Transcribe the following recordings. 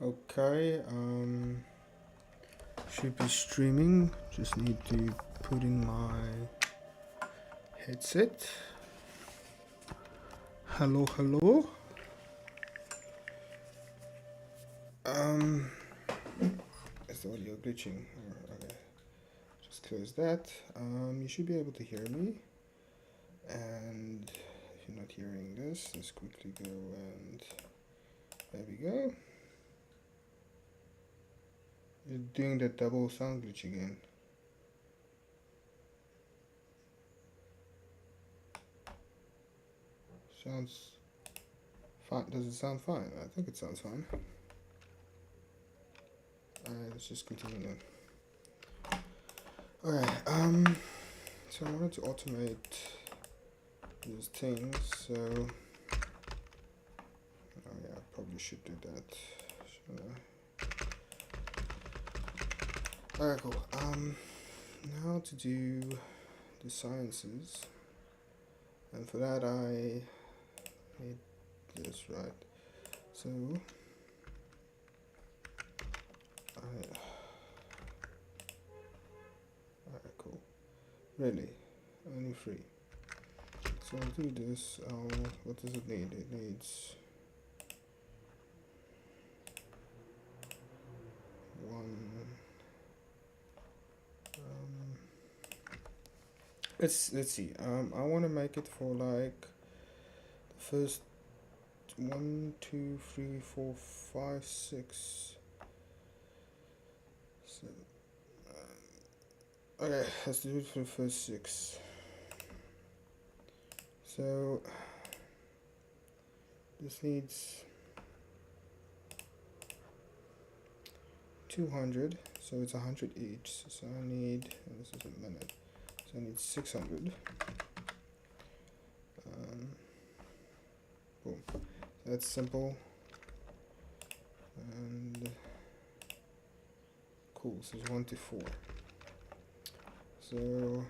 Okay, should be streaming. Just need to put in my headset. Hello, hello. Um, is the audio glitching? Okay, just close that. You should be able to hear me. And if you're not hearing this, let's quickly go and there we go. You're doing the double sound glitch again. Sounds fine. Does it sound fine? I think it sounds fine. Let's just continue then. Alright, so I wanted to automate these things, so oh yeah, I probably should do that. Should I? Alright, cool. Now to do the sciences, and for that I need this, right? So alright, cool. Really, only three. So I'll do this. What does it need? It needs one. Let's see. I want to make it for like the first 1, 2, 3, 4, 5, 6, 7. Okay, let's do it for the first 6. So this needs 200, so it's 100 each. So I need, and this is a minute, so I need 600. Boom. That's simple. And cool. So it's 1 to 4. So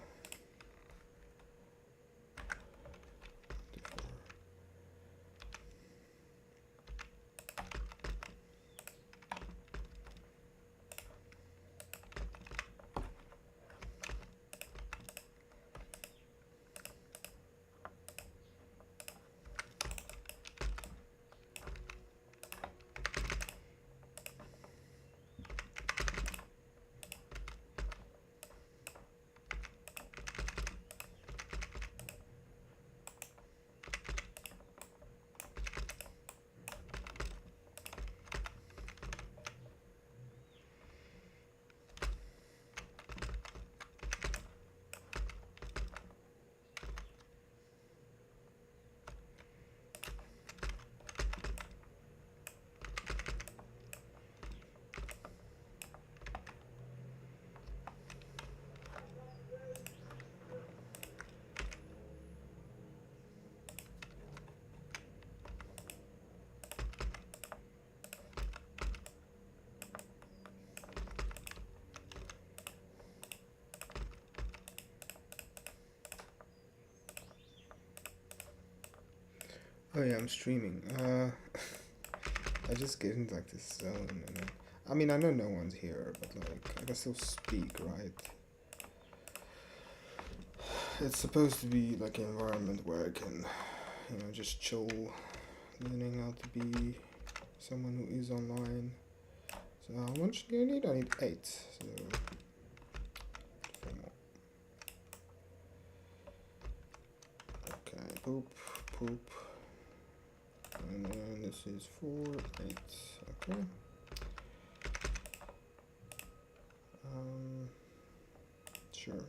oh yeah, I'm streaming. I just get into like this zone, and then, I mean, I know no one's here, but like I can still speak, right? It's supposed to be like an environment where I can, just chill, learning how to be someone who is online. So how much do I need? I need 8. So 4 more. Okay, poop, poop. And then this is 4, 8. Okay. Sure.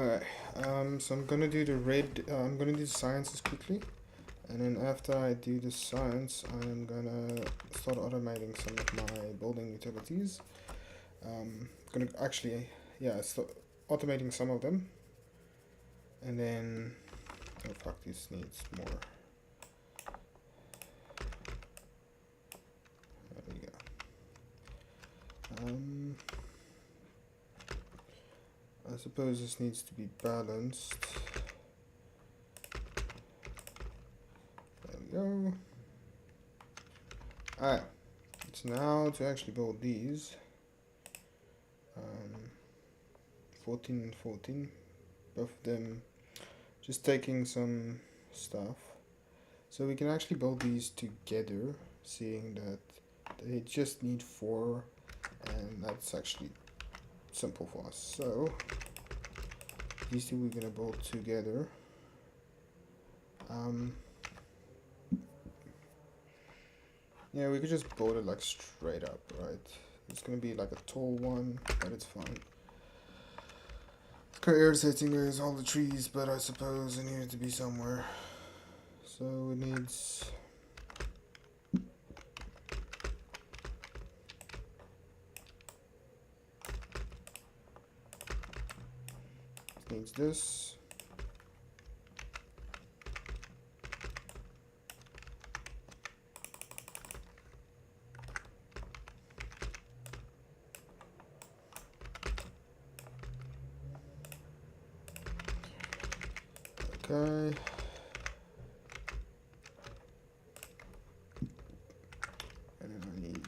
Alright, so I'm gonna do the I'm gonna do the sciences quickly, and then after I do the science, I'm gonna start automating some of my building utilities. Gonna actually, yeah, start automating some of them, and then, oh fuck, this needs more. There we go. I suppose this needs to be balanced. There we go. Alright, so now to actually build these. 14 and 14, both of them just taking some stuff. So we can actually build these together, seeing that they just need 4, and that's actually simple for us. So these two we're gonna build together. Yeah, we could just build it like straight up, right? It's gonna be like a tall one, but it's fine. It's kind of irritating is all the trees, but I suppose it needed to be somewhere. So it needs... it needs this. Okay. And then I need...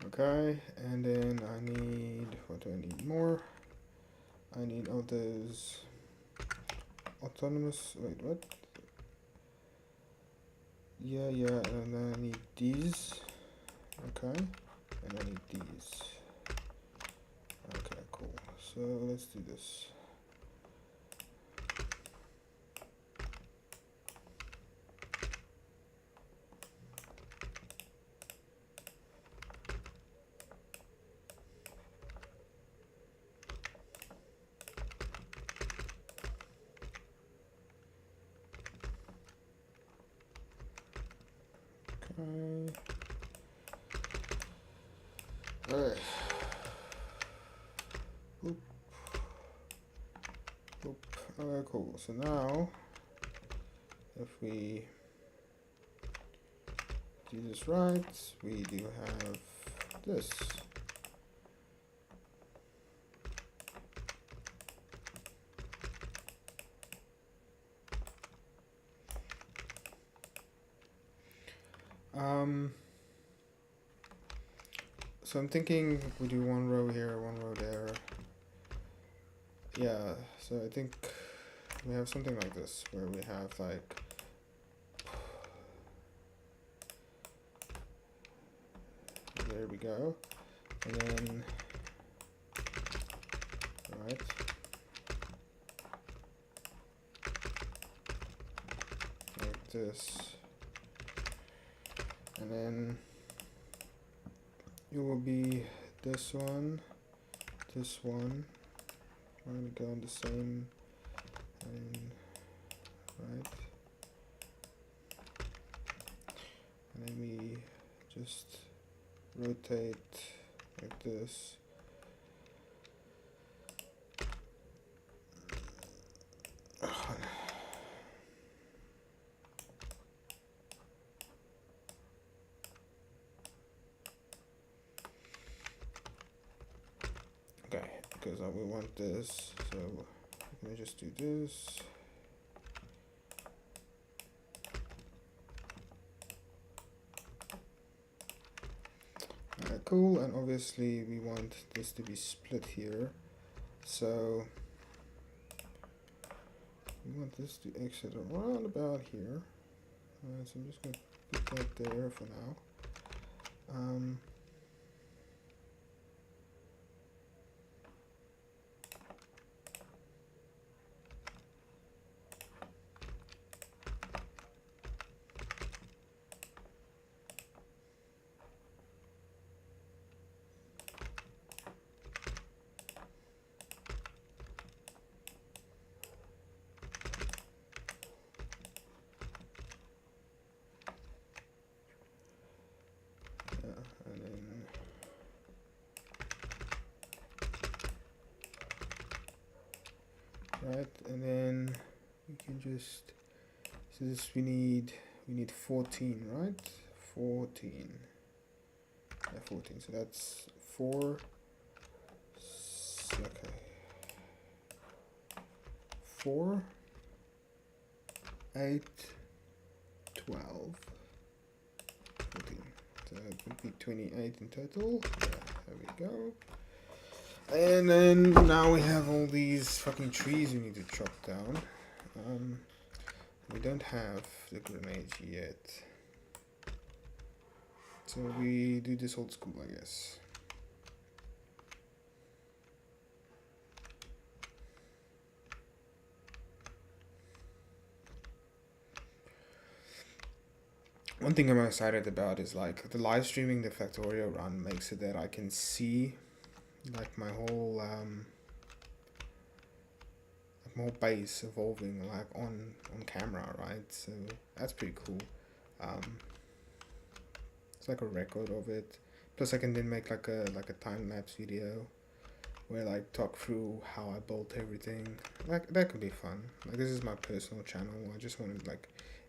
okay, and then I need... what do I need more? I need all those autonomous... wait, what? Yeah, and then I need these. Okay, and I need these. Okay, cool. So let's do this. Okay. Alright. Boop. Boop. Alright, cool. So now, if we do this right, we do have this. So I'm thinking we do one row here, one row there. Yeah, so I think we have something like this, where we have like... there we go. And then... right. Like this. And then it will be this one, we're gonna go on the same, and right, and then we just rotate like this. Okay, because we want this, so we're gonna just do this. Alright, cool, and obviously we want this to be split here, so we want this to exit around about here. So I'm just gonna put that there for now. right? And then we can just, so this we need 14, right? 14. Yeah, 14. So that's 4. Okay. 4, 8, 12, 14. So that would be 28 in total. Yeah, there we go. And then now we have all these fucking trees we need to chop down. We don't have the grenades yet. So we do this old school, I guess. One thing I'm excited about is like the live streaming the Factorio run makes it that I can see like my whole base evolving like on camera, right? So that's pretty cool. It's like a record of it. Plus I can then make like a time-lapse video where I like talk through how I built everything. Like that could be fun. Like this is my personal channel. I just wanted like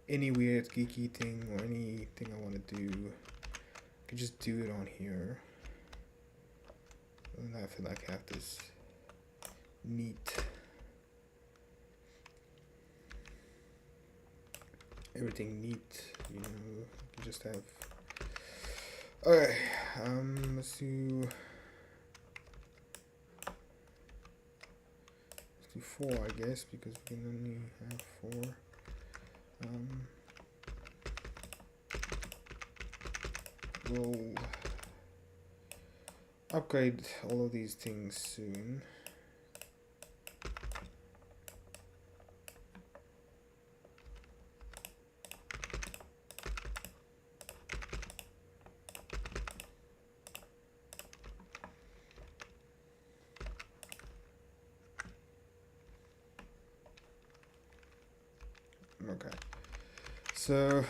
any weird geeky thing or anything I want to do, I could just do it on here. And I feel like I have this neat, everything neat, you know. You just have. Okay, let's do 4, I guess, because we can only have 4. We'll upgrade all of these things soon. Okay, so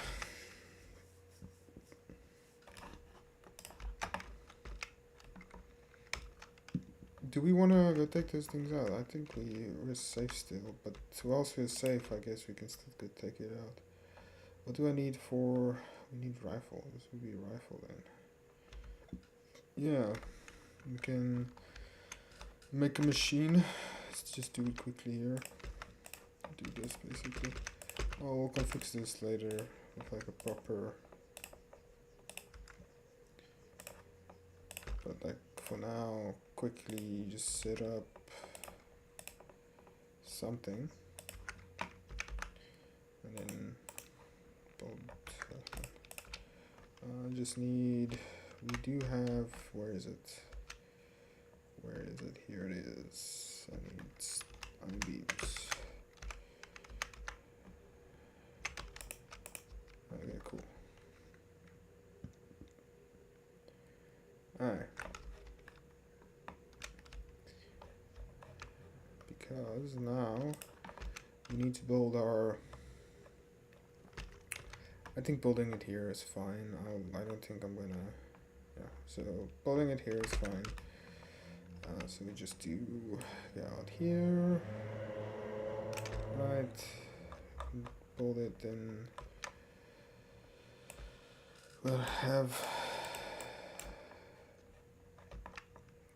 do we want to go take those things out? I think we're safe still, but whilst we're safe, I guess we can still go take it out. What do I need for? We need rifle. This would be a rifle then. Yeah, we can make a machine. Let's just do it quickly here. Do this basically. Oh, we can fix this later with like a proper. But like for now, quickly just set up something, and then build. Just need. We do have. Where is it? Where is it? Here it is. I need iron beams. Okay, cool. Alright. Because now we need to build our. I think building it here is fine. I don't think I'm gonna. Yeah, so building it here is fine. So we just do go out here. Right. Build it, then we'll have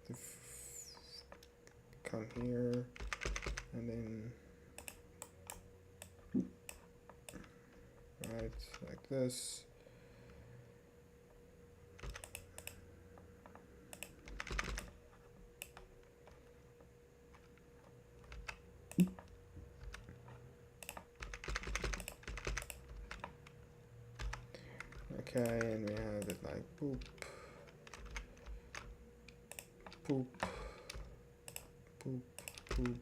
the come here, and then right like this. Okay, and we have it like boop, boop, boop, boop.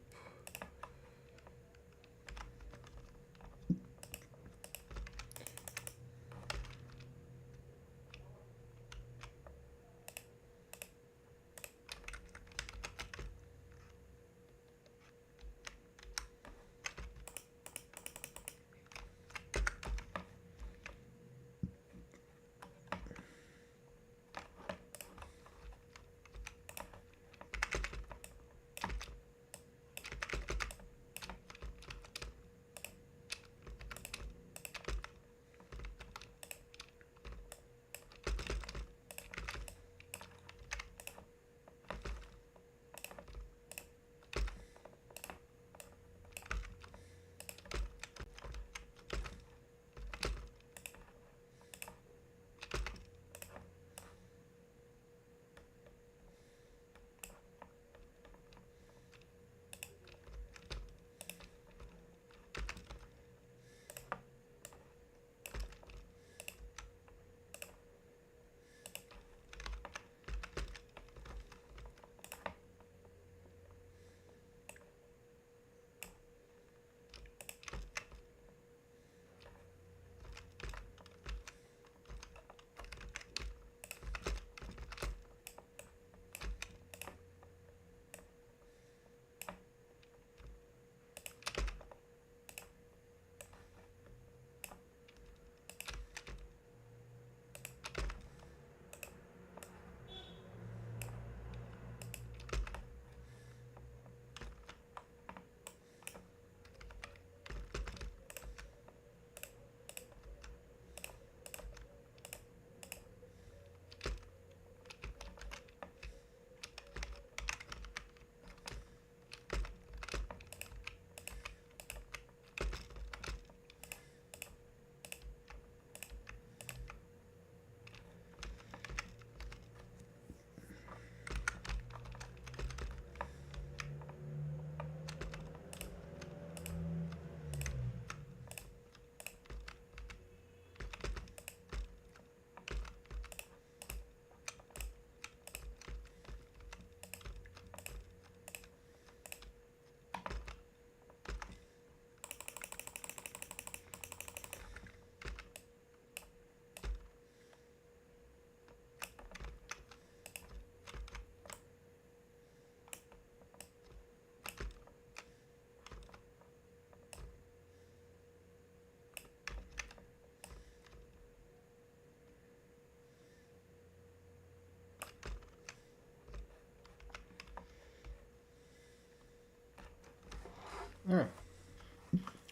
Ah,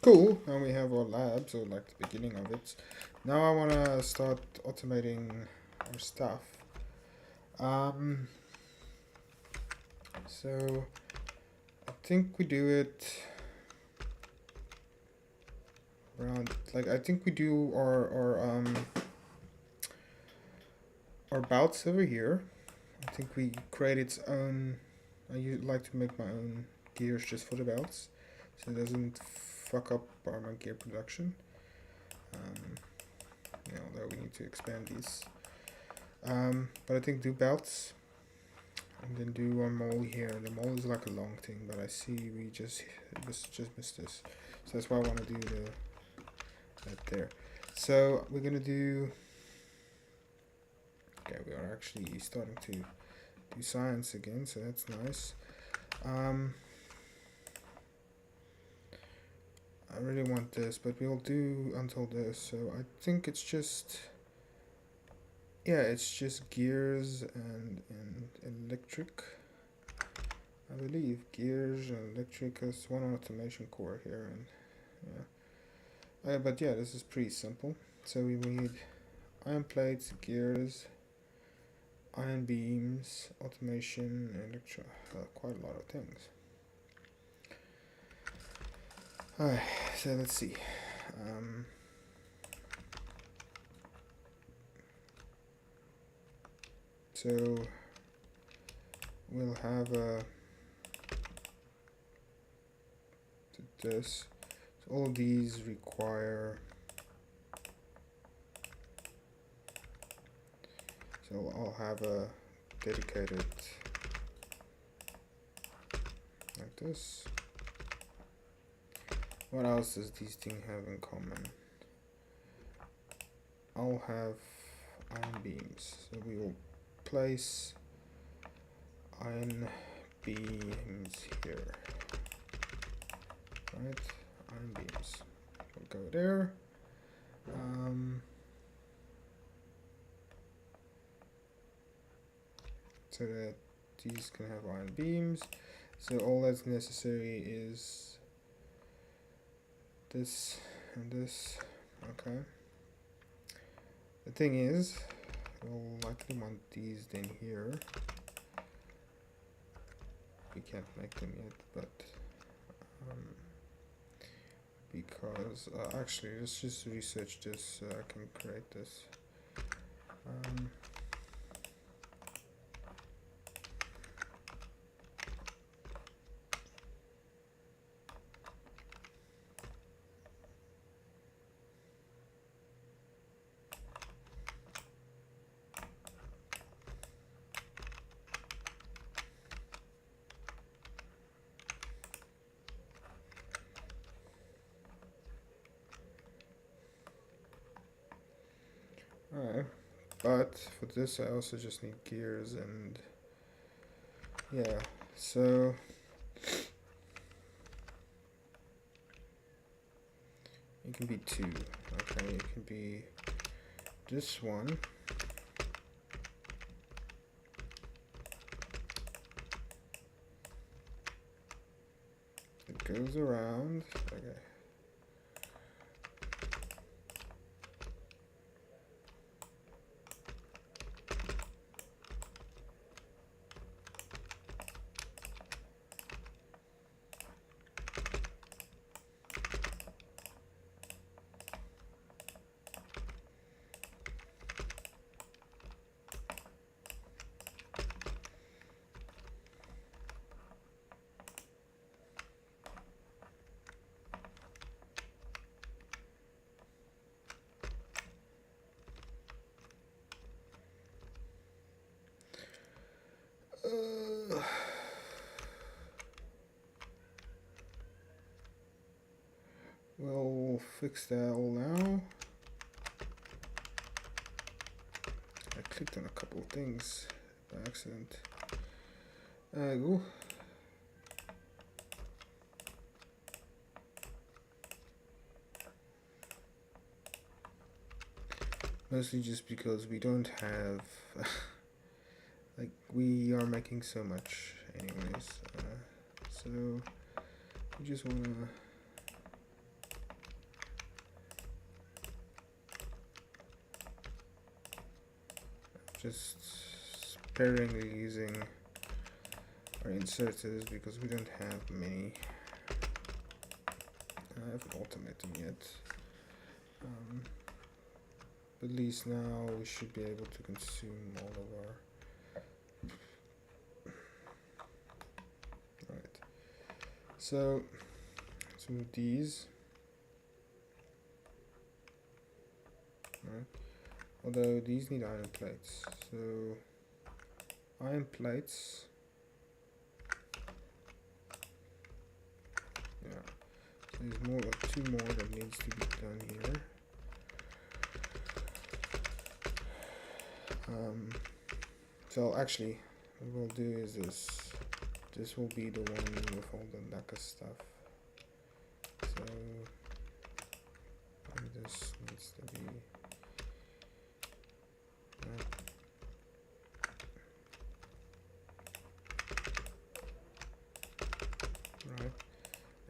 cool. Now we have our lab, so like the beginning of it. Now I want to start automating our stuff. Um, so I think we do it around, like I think we do our belts over here. I think we create its own. Like to make my own gears just for the belts, so it doesn't fuck up my gear production. Although we need to expand these. But I think do belts, and then do our mole here. The mole is like a long thing, but I see we just missed this, so that's why I want to do that there. So we're gonna do. Okay, we are actually starting to do science again, so that's nice. I really want this, but we'll do until this. So I think it's just, yeah, it's just gears and electric. I believe gears and electric. There's one automation core here, and yeah. But yeah, this is pretty simple. So we need iron plates, gears, iron beams, automation, electro. Quite a lot of things. Alright, so let's see. So we'll have this. So all these require. So I'll have a dedicated like this. What else does these things have in common? I'll have iron beams. So we will place iron beams here. Right? Iron beams. We'll go there. So that these can have iron beams. So all that's necessary is this and this. Okay. The thing is, we'll likely want these then here. We can't make them yet, but because actually let's just research this so I can create this. Alright, but for this I also just need gears and yeah, so it can be two. Okay, it can be this one. It goes around. Okay. We'll fix that all now. I clicked on a couple of things by accident. Go. Mostly just because we don't have like we are making so much anyways, so You just wanna just sparingly using our inserters because we don't have many. I haven't automated yet. But at least now we should be able to consume all of our. Right. So let's move these. Right. Although these need iron plates, so iron plates. Yeah. So there's more, two more that needs to be done here. So actually, what we'll do is this. This will be the one with all the lacquer stuff. So this needs to be right,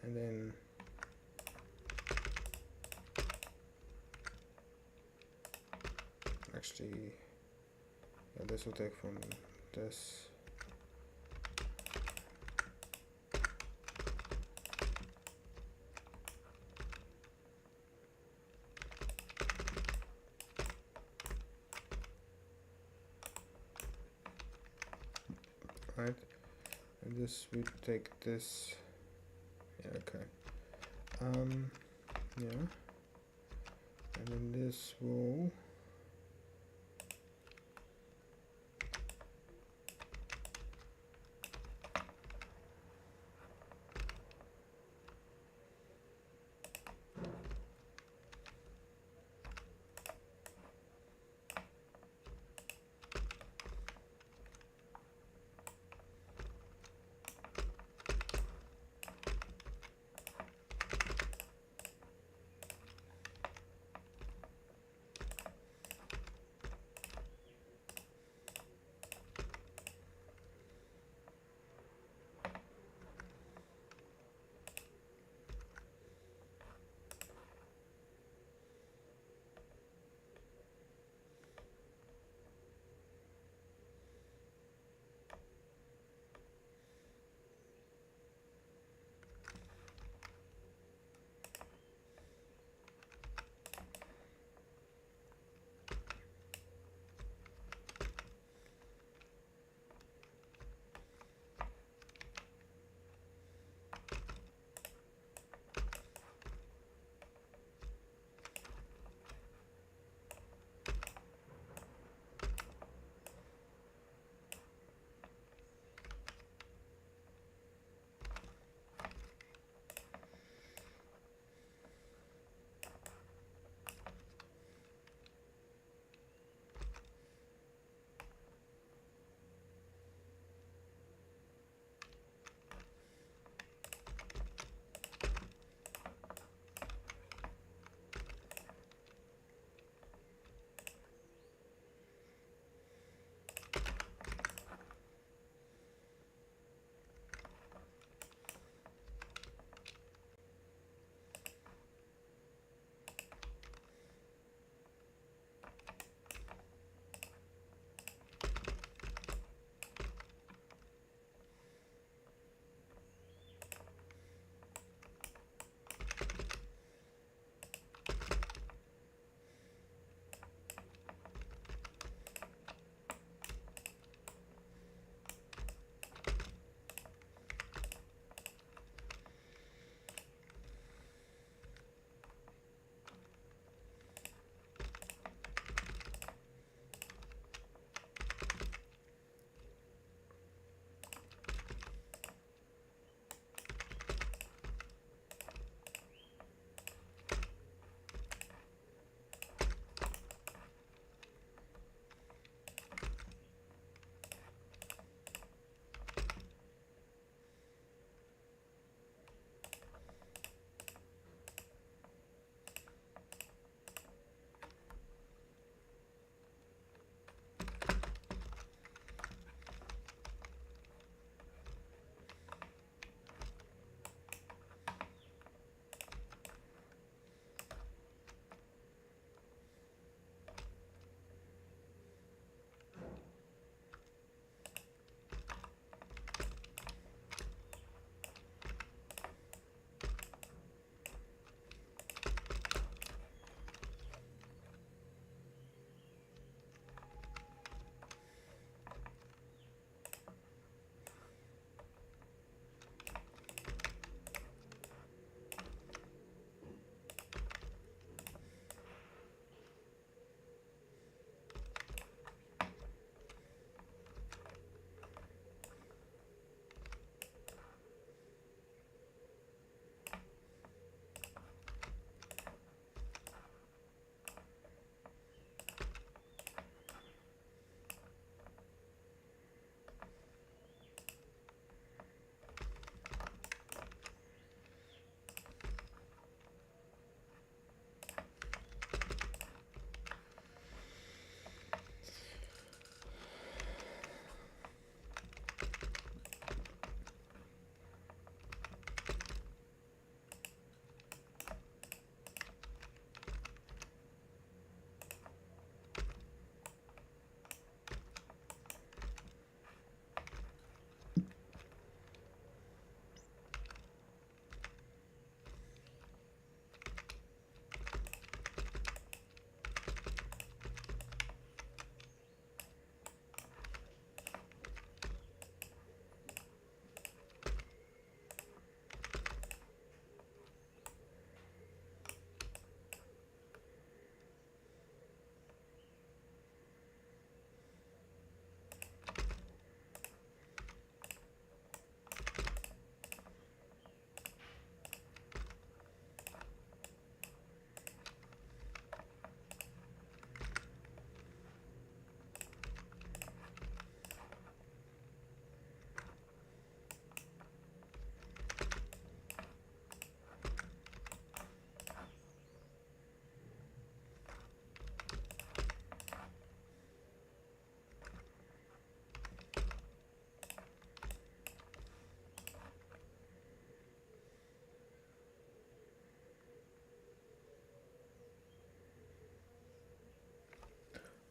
and then actually, yeah, this will take from this. Right, and this would take this. Yeah, okay. Yeah, and then this will.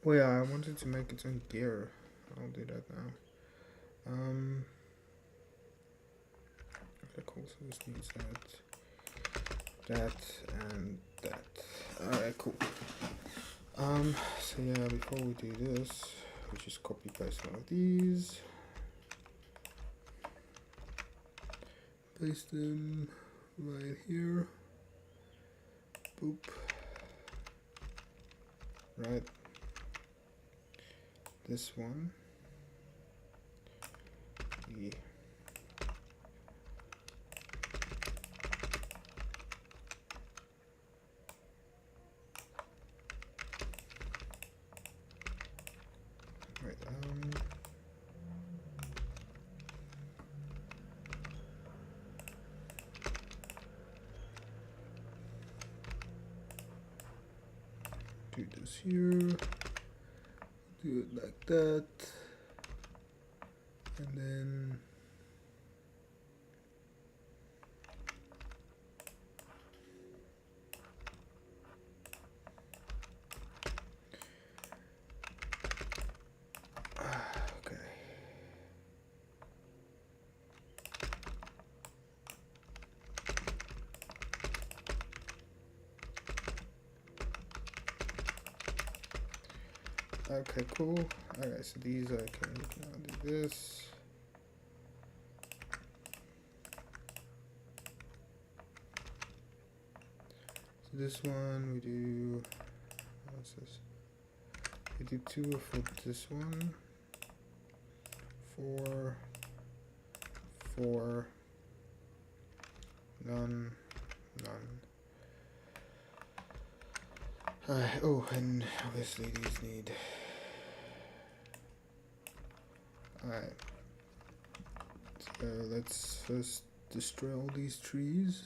Oh yeah, I wanted to make its own gear. I'll do that now. Okay, cool. So this needs that, and that. Alright, cool. So yeah, before we do this, we just copy paste one of these, paste them right here. Boop. Right. This one. Yeah. Right. Do this here. Do it like that. And then okay. Okay, cool. Alright, so these I can now do this. So this one we do, what's this? We do 2 for this one. 4, 4, none, none. Alright, oh, and obviously these need. Alright. So let's first destroy all these trees.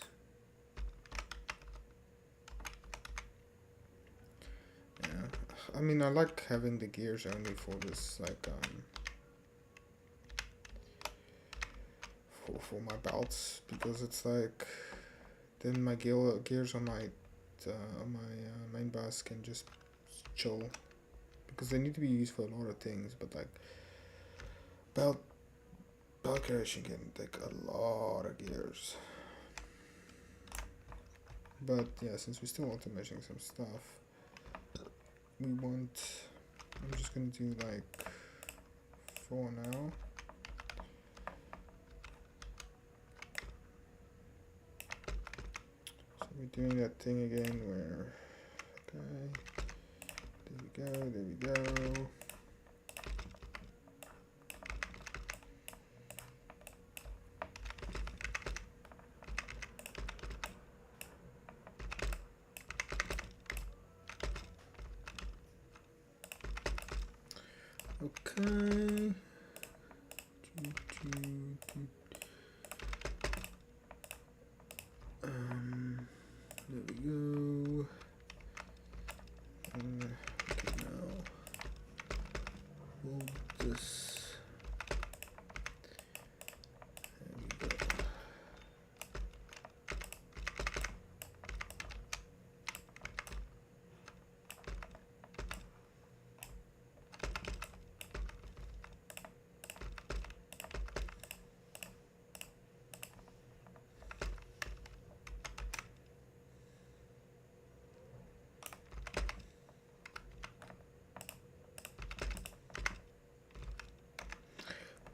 Yeah. I mean, I like having the gears only for this, like, for my belts, because it's like, then my gears on my main bus can just chill, because they need to be used for a lot of things, but like belt creation can take a lot of gears. But yeah, since we're still automating some stuff, we want, I'm just gonna do like 4 now. So we're doing that thing again where, okay, there we go. Okay. There we go. Okay, now hold this. There we go.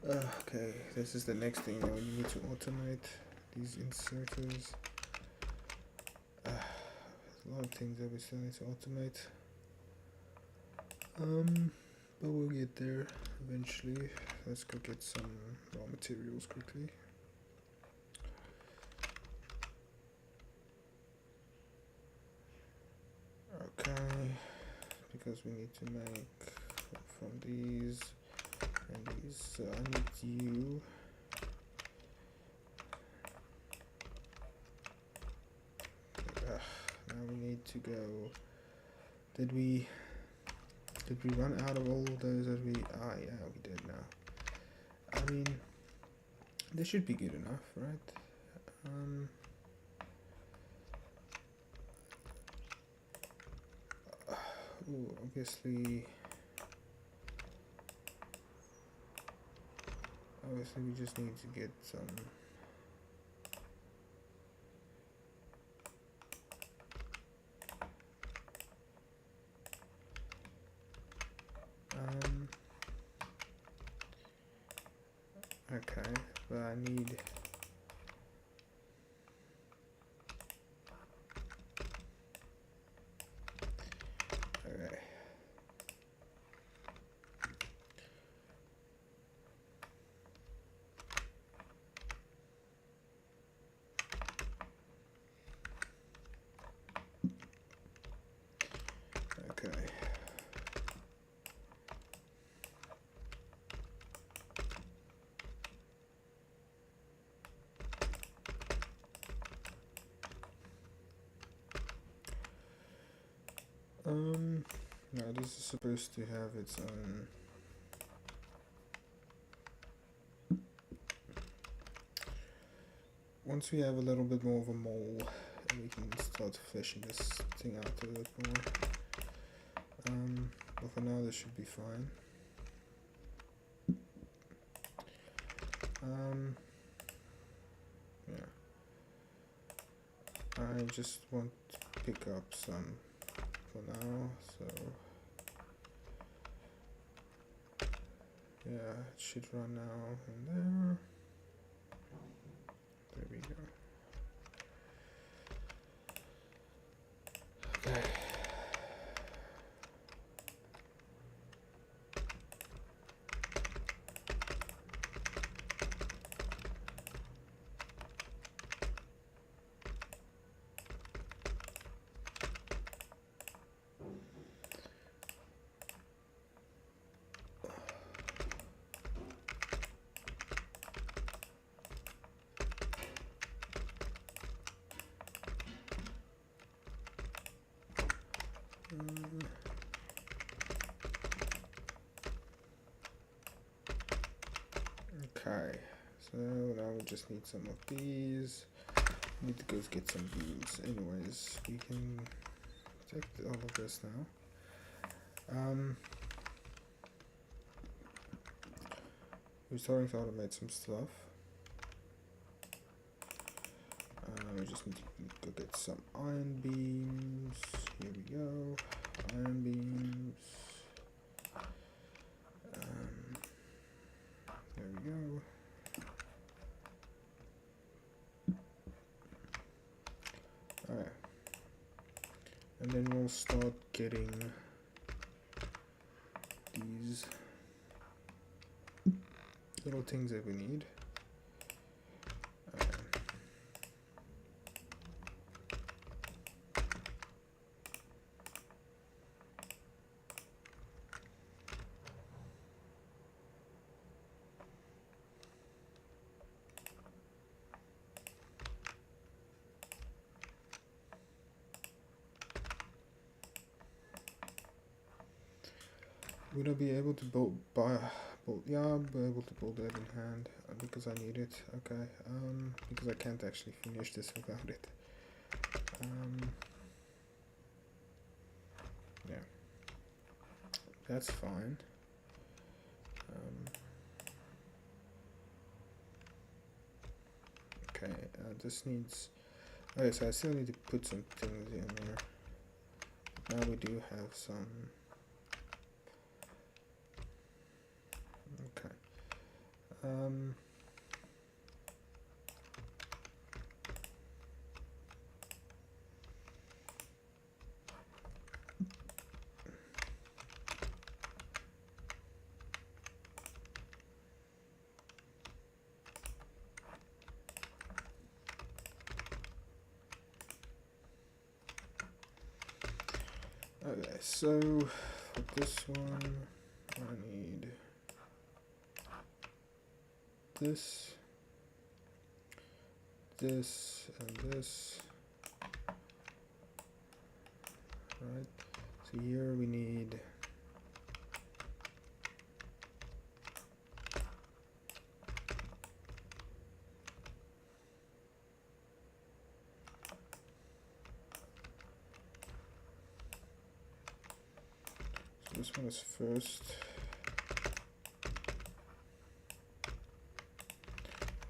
Okay, this is the next thing that we need to automate, these inserters. There's a lot of things that we still need to automate. But we'll get there eventually. Let's go get some raw materials quickly. Okay, because we need to make from these and these, I need you. Now we need to go. Did we run out of all of those that we, yeah, we did now. I mean, this should be good enough, right? Obviously obviously we just need to get some okay, but I need okay. Okay. Now this is supposed to have its own. Once we have a little bit more of a mole, we can start fleshing this thing out a little bit more. But for now, this should be fine. Yeah. I just want to pick up some for now, so yeah, it should run now and there. There we go. Okay. Okay, so now we just need some of these. Need to go get some beans. Anyways, we can take all of this now. We're starting to automate some stuff. We just need to go get some iron beams. Here we go. Iron beams. There we go. Alright. And then we'll start getting these little things that we need. Would I be able to yeah, I'll be able to build that in hand because I need it. Okay, because I can't actually finish this without it. Yeah, that's fine. Okay, this needs. Okay, so I still need to put some things in there. Now we do have some. Okay. Okay, so for this one, I need this, this, and this. Right. So here we need this one is first.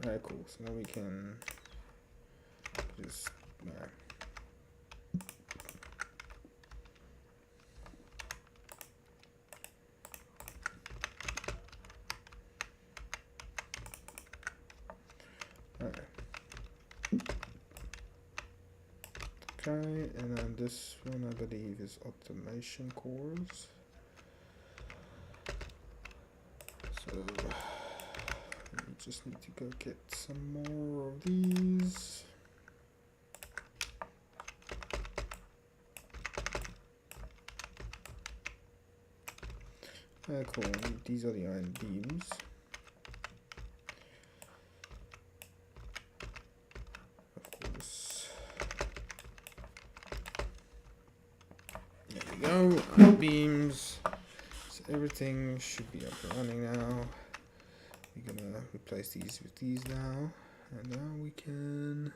Alright, cool. So now we can just alright. Okay, and then this one I believe is automation cores. So we just need to go get some more of these. Cool. These are the iron beams. Of course. There we go. Iron beams. So everything should be up and running now. We're gonna replace these with these now, and now we can.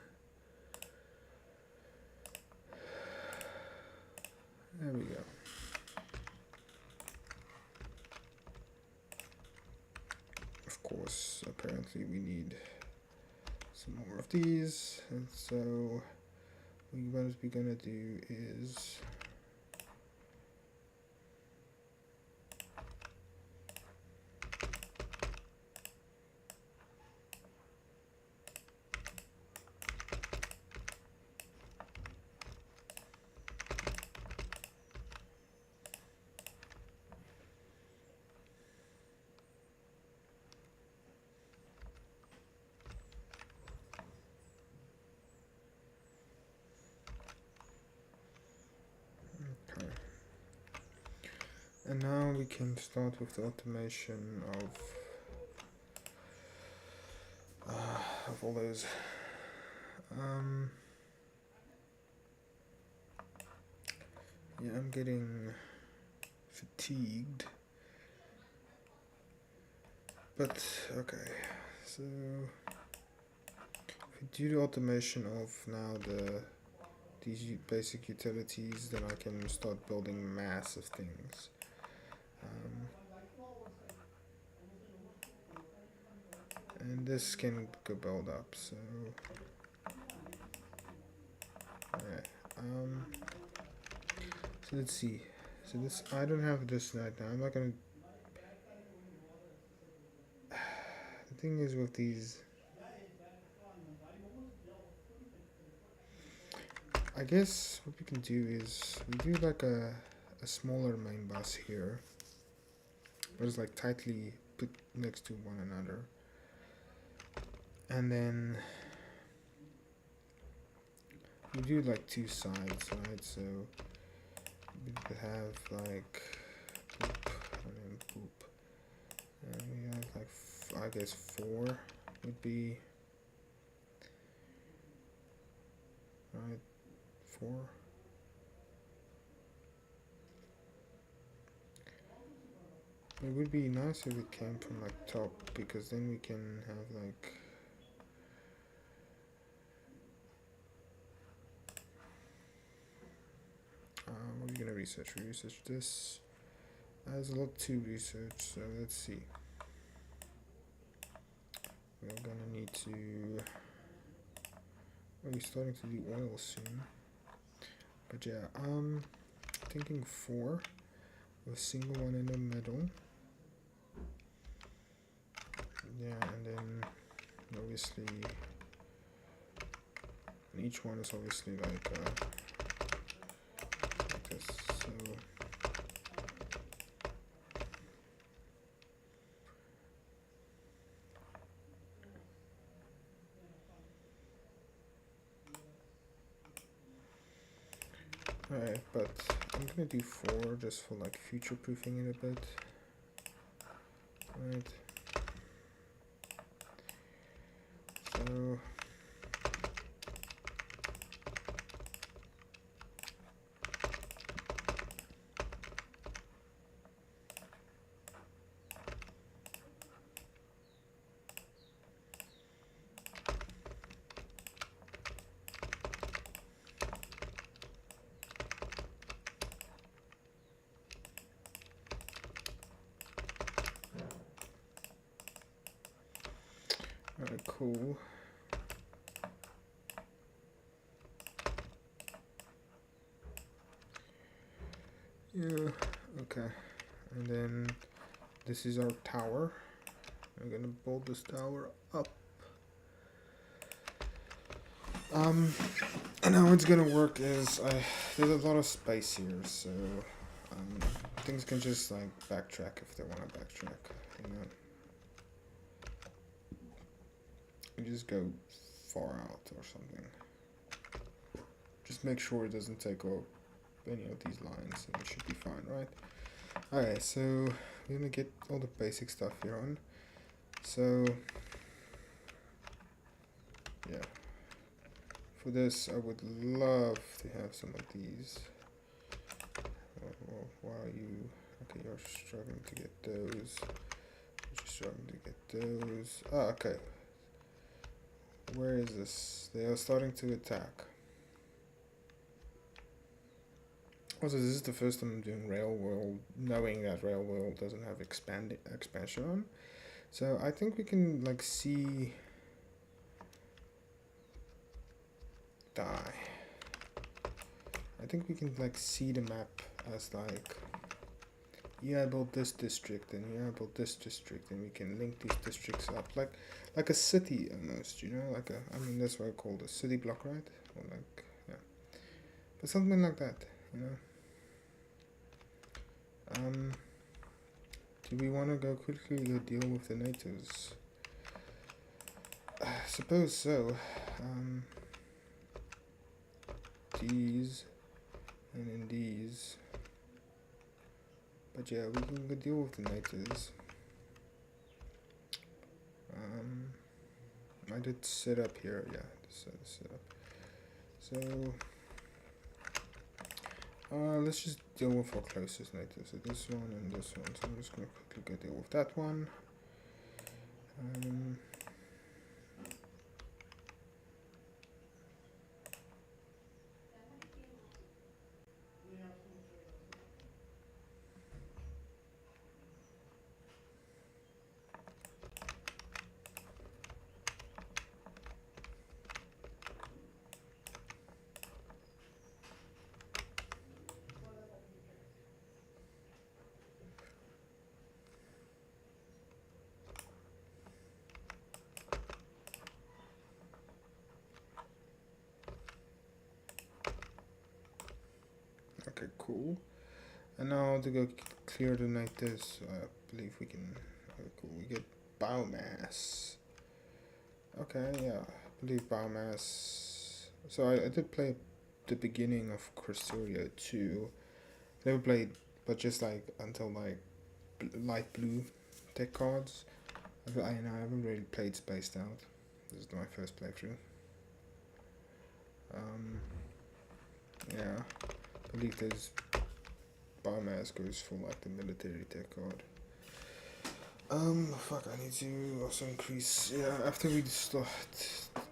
There we go. Of course, apparently we need some more of these, and so what we're gonna do is and now we can start with the automation of all those. Yeah, I'm getting fatigued. But okay, so if we do the automation of now these basic utilities, then I can start building massive things. And this can go build up, so alright. So let's see. So this, I don't have this right now. I'm not gonna. The thing is with these, I guess what we can do is we do like a smaller main bus here, but it's like tightly put next to one another, and then we do like two sides, right? So we could have like boop, and we have like I guess 4 would be right. 4. It would be nice if it came from like top, because then we can have like what are we gonna research? We research this. There's a lot to research, so let's see. We're gonna need to. We're starting to do oil soon, but yeah, thinking 4 with a single one in the middle. Yeah, and then obviously each one is obviously like this. So alright, but I'm gonna do 4 just for like future proofing it a bit. Right. So alright, cool. Yeah, okay. And then this is our tower. I'm gonna build this tower up. And how it's gonna work is there's a lot of space here, so things can just like backtrack if they want to backtrack. You know, you just go far out or something. Just make sure it doesn't take off any of these lines, and it should be fine, right? Okay, so we're gonna get all the basic stuff here on. So yeah. For this, I would love to have some of these. Why are you... Okay, you're struggling to get those. You're struggling to get those. Ah, okay. Where is this? They are starting to attack. Also, this is the first time I'm doing Rail World, knowing that Rail World doesn't have expansion on. So I think we can, like, see... Die. I think we can like see the map as like, yeah, I built this district and yeah, I built this district, and we can link these districts up like a city almost, you know, like a, I mean that's what I call a city block, right? Or like, yeah, but something like that, you know. Do we want to go quickly go deal with the natives? I suppose so. These and then these, but yeah, we can go deal with the natives. I did set up here, yeah, set up. So let's just deal with our closest natives. So this one and this one. So I'm just gonna quickly go deal with that one. Okay, cool. And now to go clear the natives, I believe we can. Okay, cool. We get biomass. Okay, yeah, I believe biomass. So I did play the beginning of Krastorio 2. Never played, but just like until like light blue tech cards. I haven't really played Spaced Out. This is my first playthrough. Yeah, I believe there's biomass goes for like the military tech card. Fuck, I need to also increase, yeah, after we start,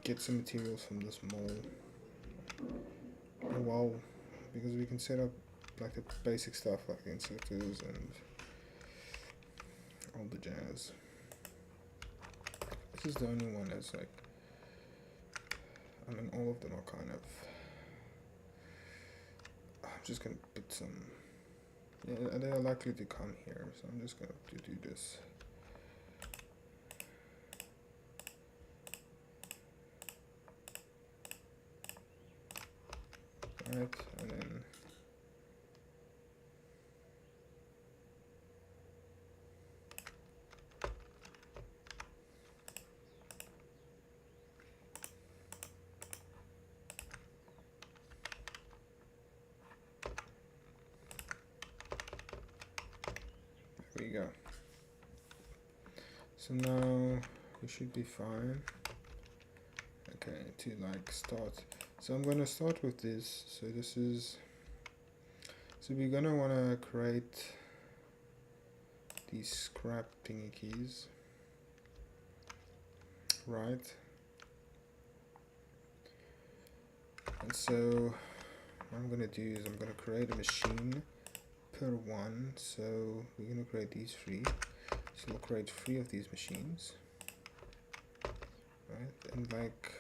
get some materials from this mall. Oh wow, because we can set up like the basic stuff like inserters and all the jazz. This is the only one that's like, I mean all of them are kind of, I'm just gonna put some, yeah, they are likely to come here, so I'm just gonna do this. Right, and then there we go. So now we should be fine. Okay, to like start. So I'm gonna start with this. So this is, so we're gonna wanna create these scrap thingy keys, right? And so what I'm gonna do is I'm gonna create a machine per one. So we're gonna create these 3. So we'll create 3 of these machines. right? And like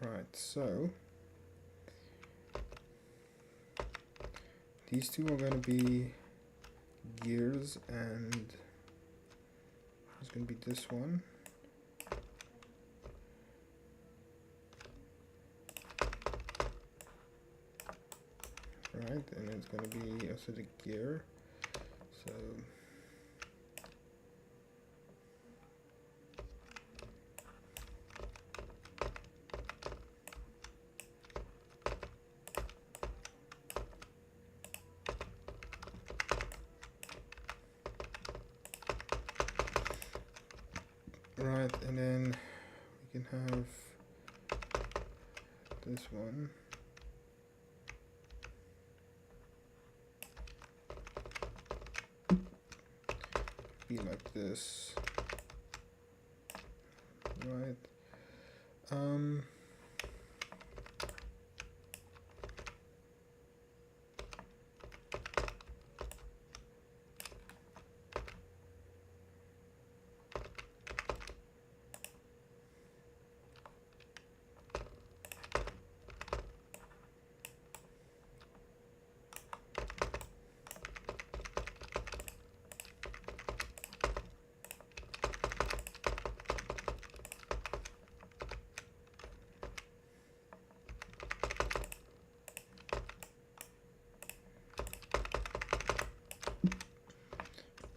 right, so these two are going to be gears, and it's going to be this one. Right, and it's going to be also the gear. So right, and then we can have this one be like this, right?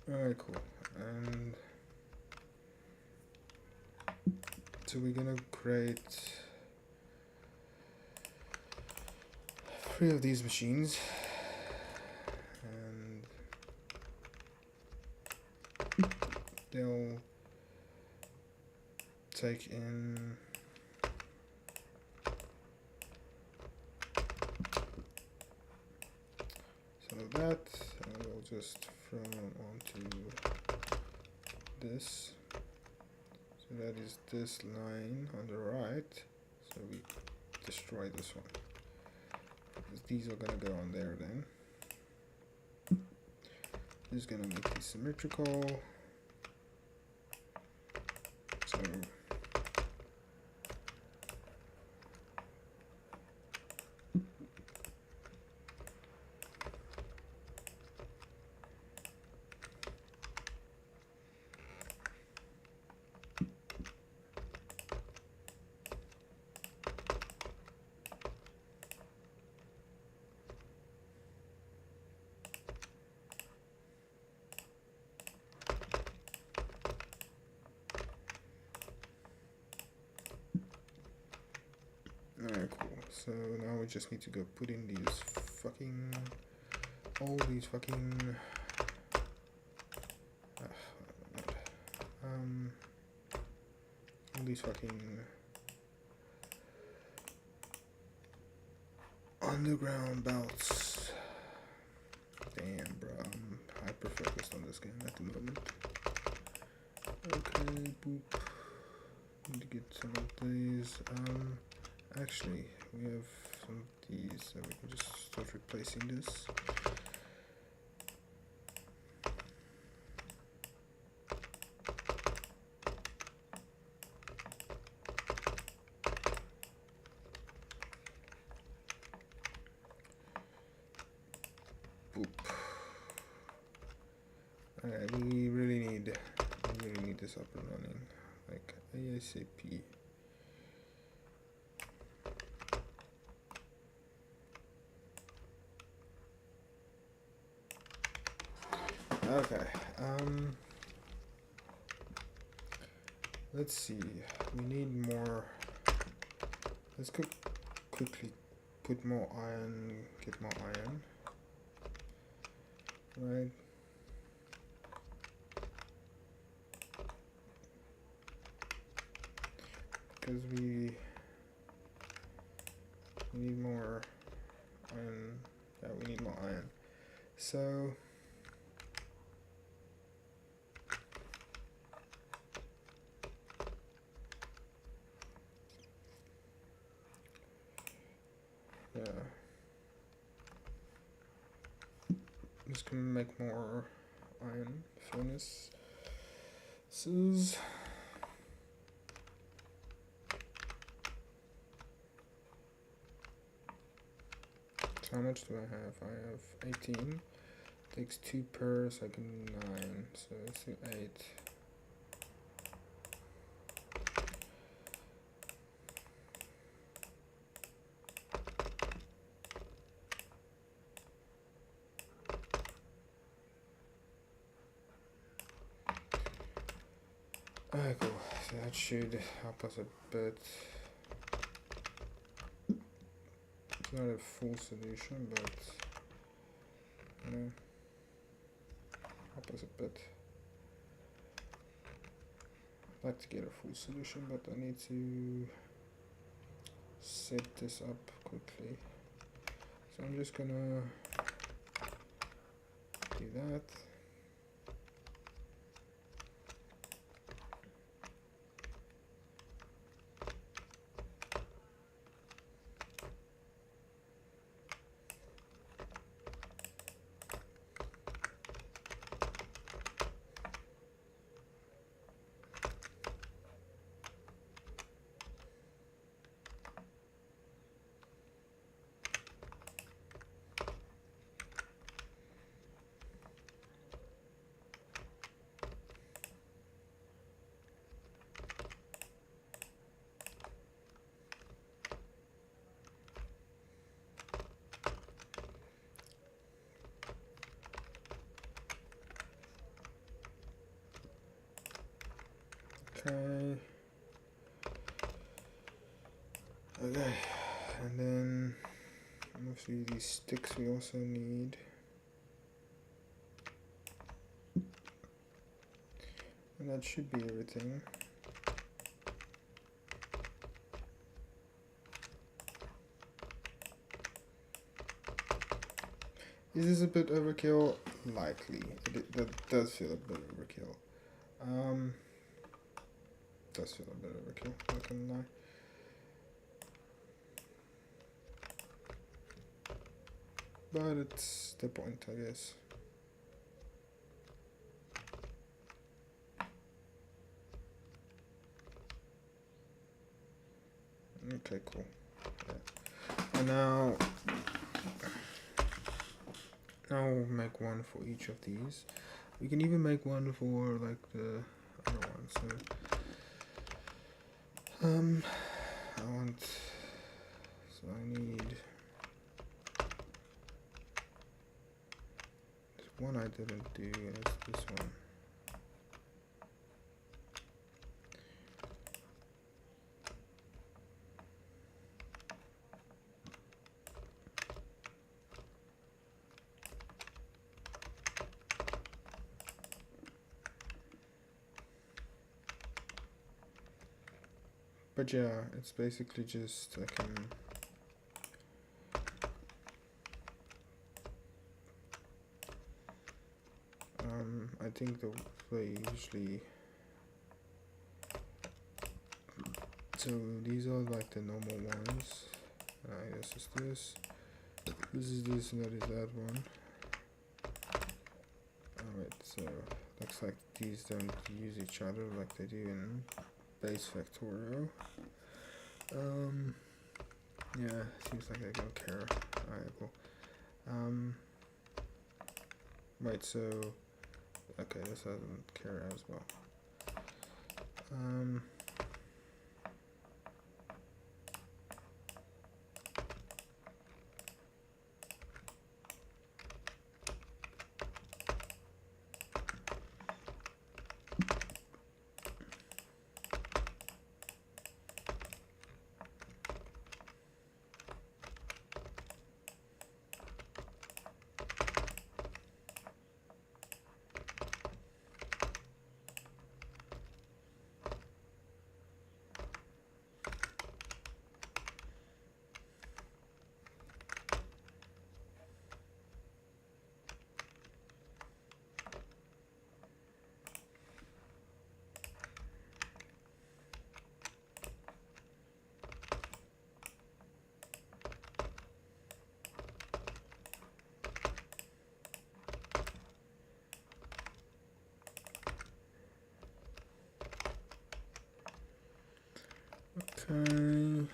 Alright, cool. And so we're gonna create 3 of these machines, and they'll take in some of that, and we'll just throw them onto this. So that is this line on the right. So we destroy this one, because these are gonna go on there then. This is gonna make these symmetrical. So alright, cool. So now we just need to go put in these fucking, all these fucking, all these fucking underground belts. Damn, bro, I'm hyper focused on this game at the moment. Okay, boop. Need to get some of these. Actually, we have some of these, so we can just start replacing this. Boop. Alright, we really need this up and running, like ASAP. Okay, let's see, we need more, let's quickly put more iron, get more iron, right? Because we need more iron, yeah, we need more iron, so just gonna make more iron furnaces. So how much do I have? I have 18. Takes 2 per second, 9. So let's do 8. Alright, cool. So that should help us a bit. It's not a full solution, but you know, help us a bit. I'd like to get a full solution, but I need to set this up quickly. So I'm just gonna do that. Okay. Okay, and then obviously these sticks we also need. And that should be everything. Is this a bit overkill? Likely. That does feel a bit overkill. Does feel a bit overkill, not gonna lie. But it's the point, I guess. Okay, cool. Yeah. And now we'll make one for each of these. We can even make one for like the other one. So I need this one I didn't do, and it's this one. But yeah, it's basically just I can I think the way usually, so these are like the normal ones. This is this. This is this, and that is that one. Alright, so looks like these don't use each other like they do in base Factorio. Yeah, seems like they don't care. Alright, cool. Right, so okay, this doesn't care as well. Okay,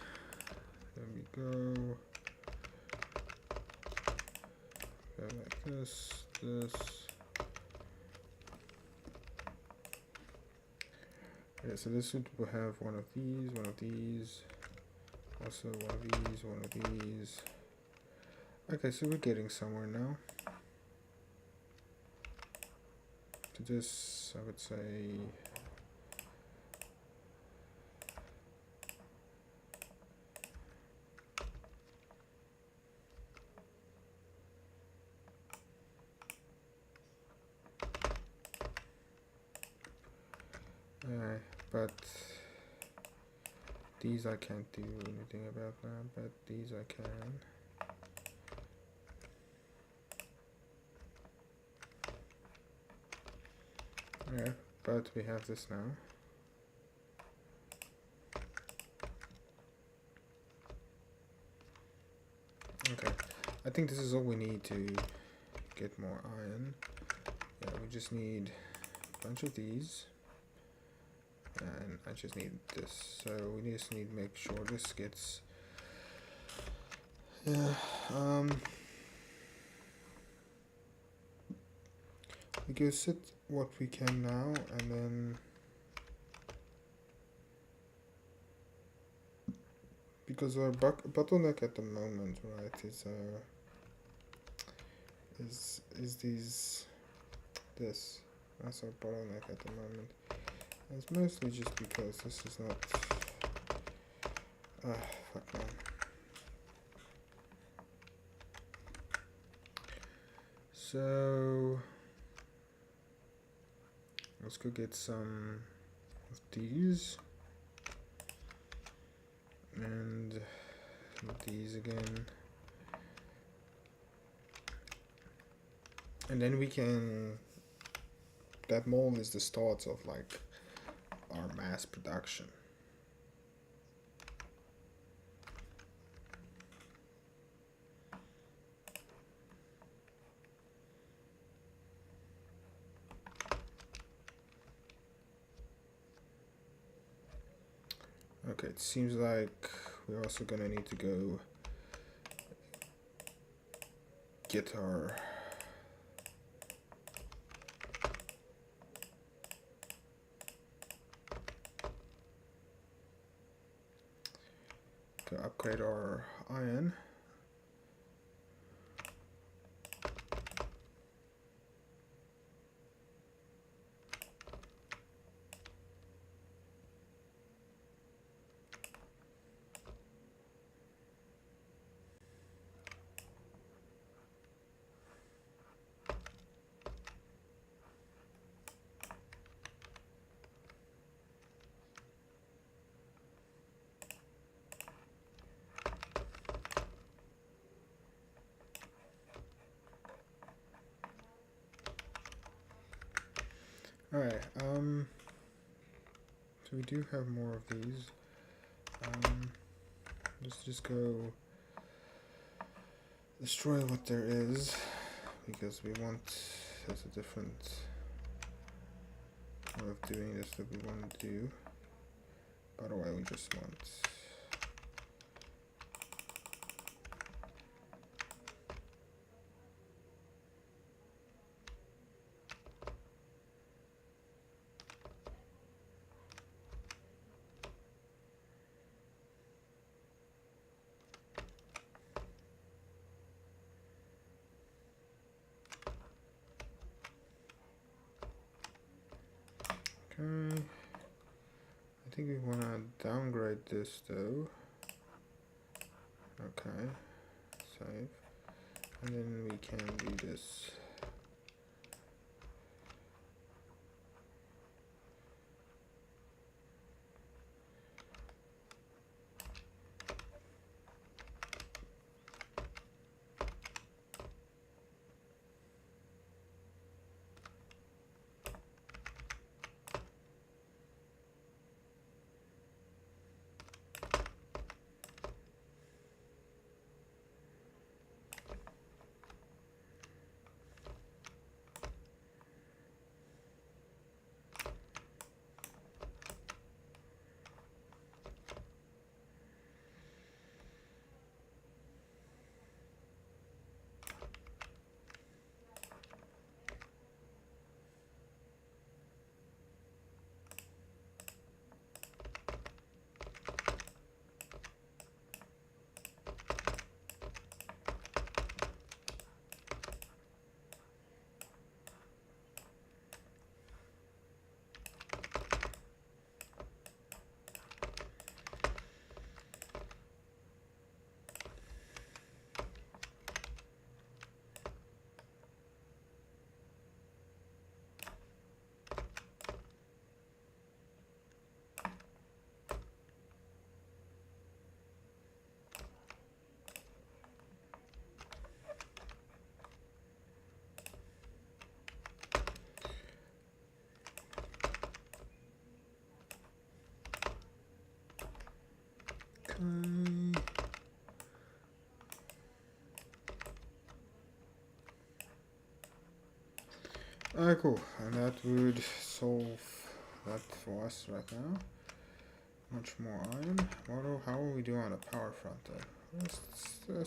there we go. Go like this, this. Okay, so this will have one of these, also one of these. Okay, so we're getting somewhere now. To this, I would say but these I can't do anything about that, but these I can. Yeah, but we have this now. Okay, I think this is all we need to get more iron. Yeah, we just need a bunch of these. And I just need this, so we just need to make sure this gets, we can set what we can now, and then because our bottleneck at the moment, right, is this. That's our bottleneck at the moment. And it's mostly just because this is not. Fuck man. So let's go get some of these and these again, and then we can. That mold is the start of like our mass production. Okay, it seems like we're also gonna need to go get our upgrade our iron. Alright, so we do have more of these. Let's just go destroy what there is, because we want, there's a different way of doing this that we want to do. By the way, we just want okay. I think we want to downgrade this though. Okay, save, and then we can do this. Alright, cool. And that would solve that for us right now. Much more iron. How are we doing on the power front though?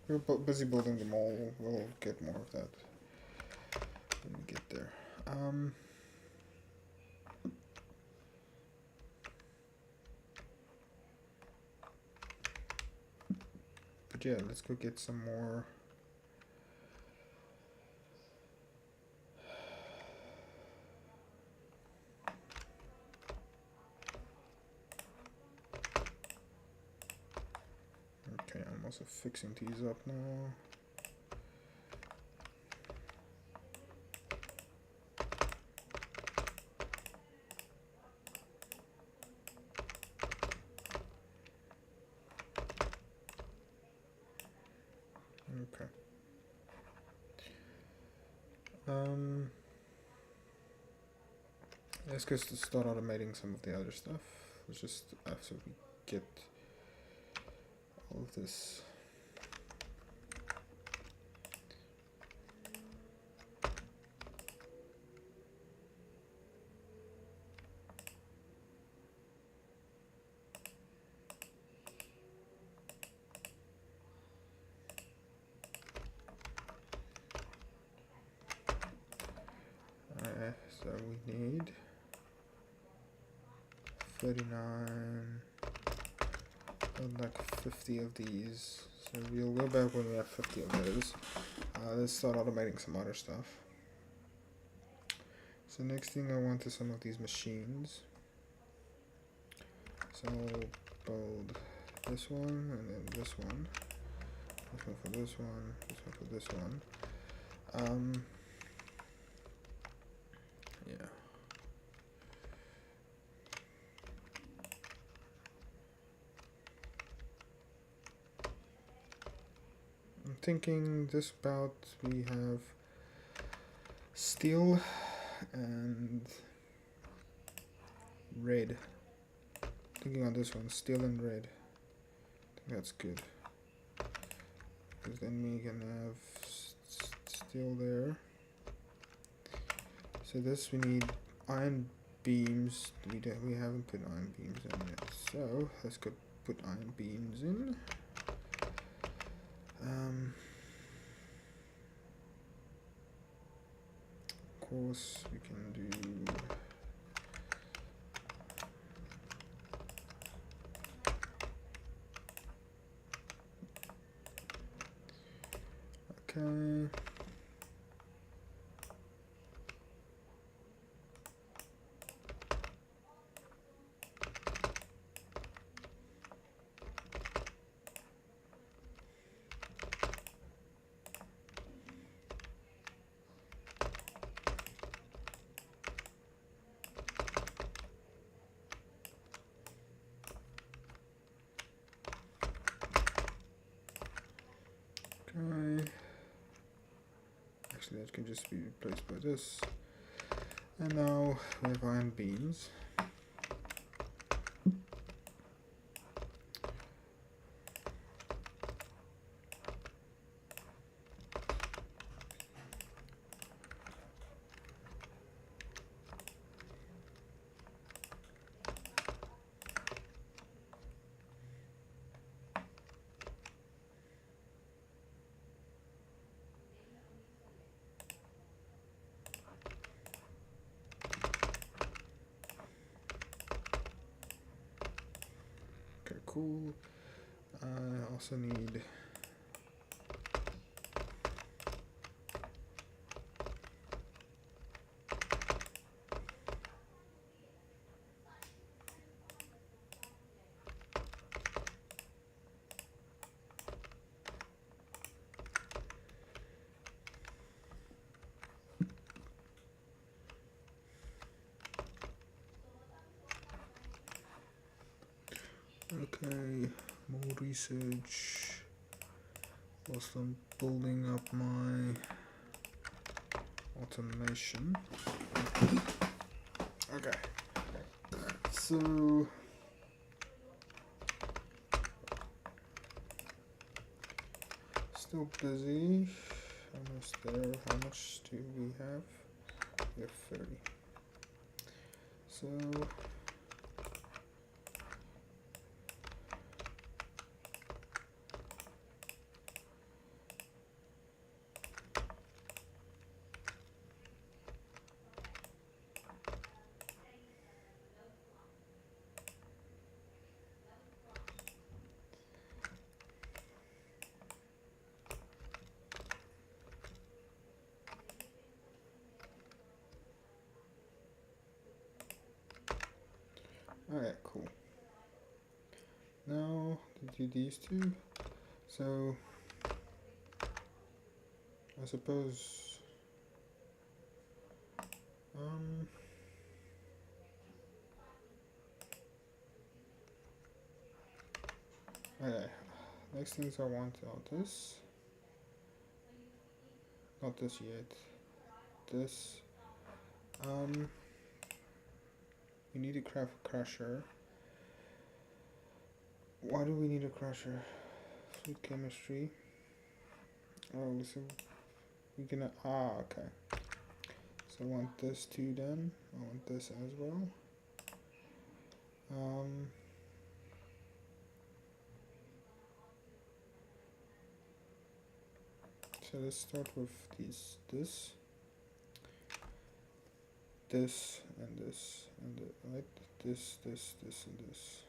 We're busy building the mall. We'll get more of that when we get there. But yeah, let's go get some more. Okay, I'm also fixing these up now. Okay. Let's just start automating some of the other stuff. Let's just after we get all of this. So we need 39 and like 50 of these. So we'll go back when we have 50 of those. Let's start automating some other stuff. So next thing I want is some of these machines. So I'll build this one and then this one. This one for this one, this one for this one. Yeah. I'm thinking this about we have steel and red. Thinking on this one, steel and red. I think that's good. Because then we can have steel there. So this we need iron beams. We haven't put iron beams in yet. So let's go put iron beams in. Of course we can do okay. Actually, that can just be replaced by this. And now we have iron beams. Cool. I also need okay, more research whilst I'm building up my automation. Okay, so Still busy. Almost there. How much do we have? We have 30. So alright, cool. Now to do these two. So I suppose okay. Next things I want are this. Not this yet. This. We need to craft a crusher. Why do we need a crusher? Food chemistry. Oh, so we can. Okay. So I want this too then. I want this as well. So let's start with these. This, and this, and right. This, and this.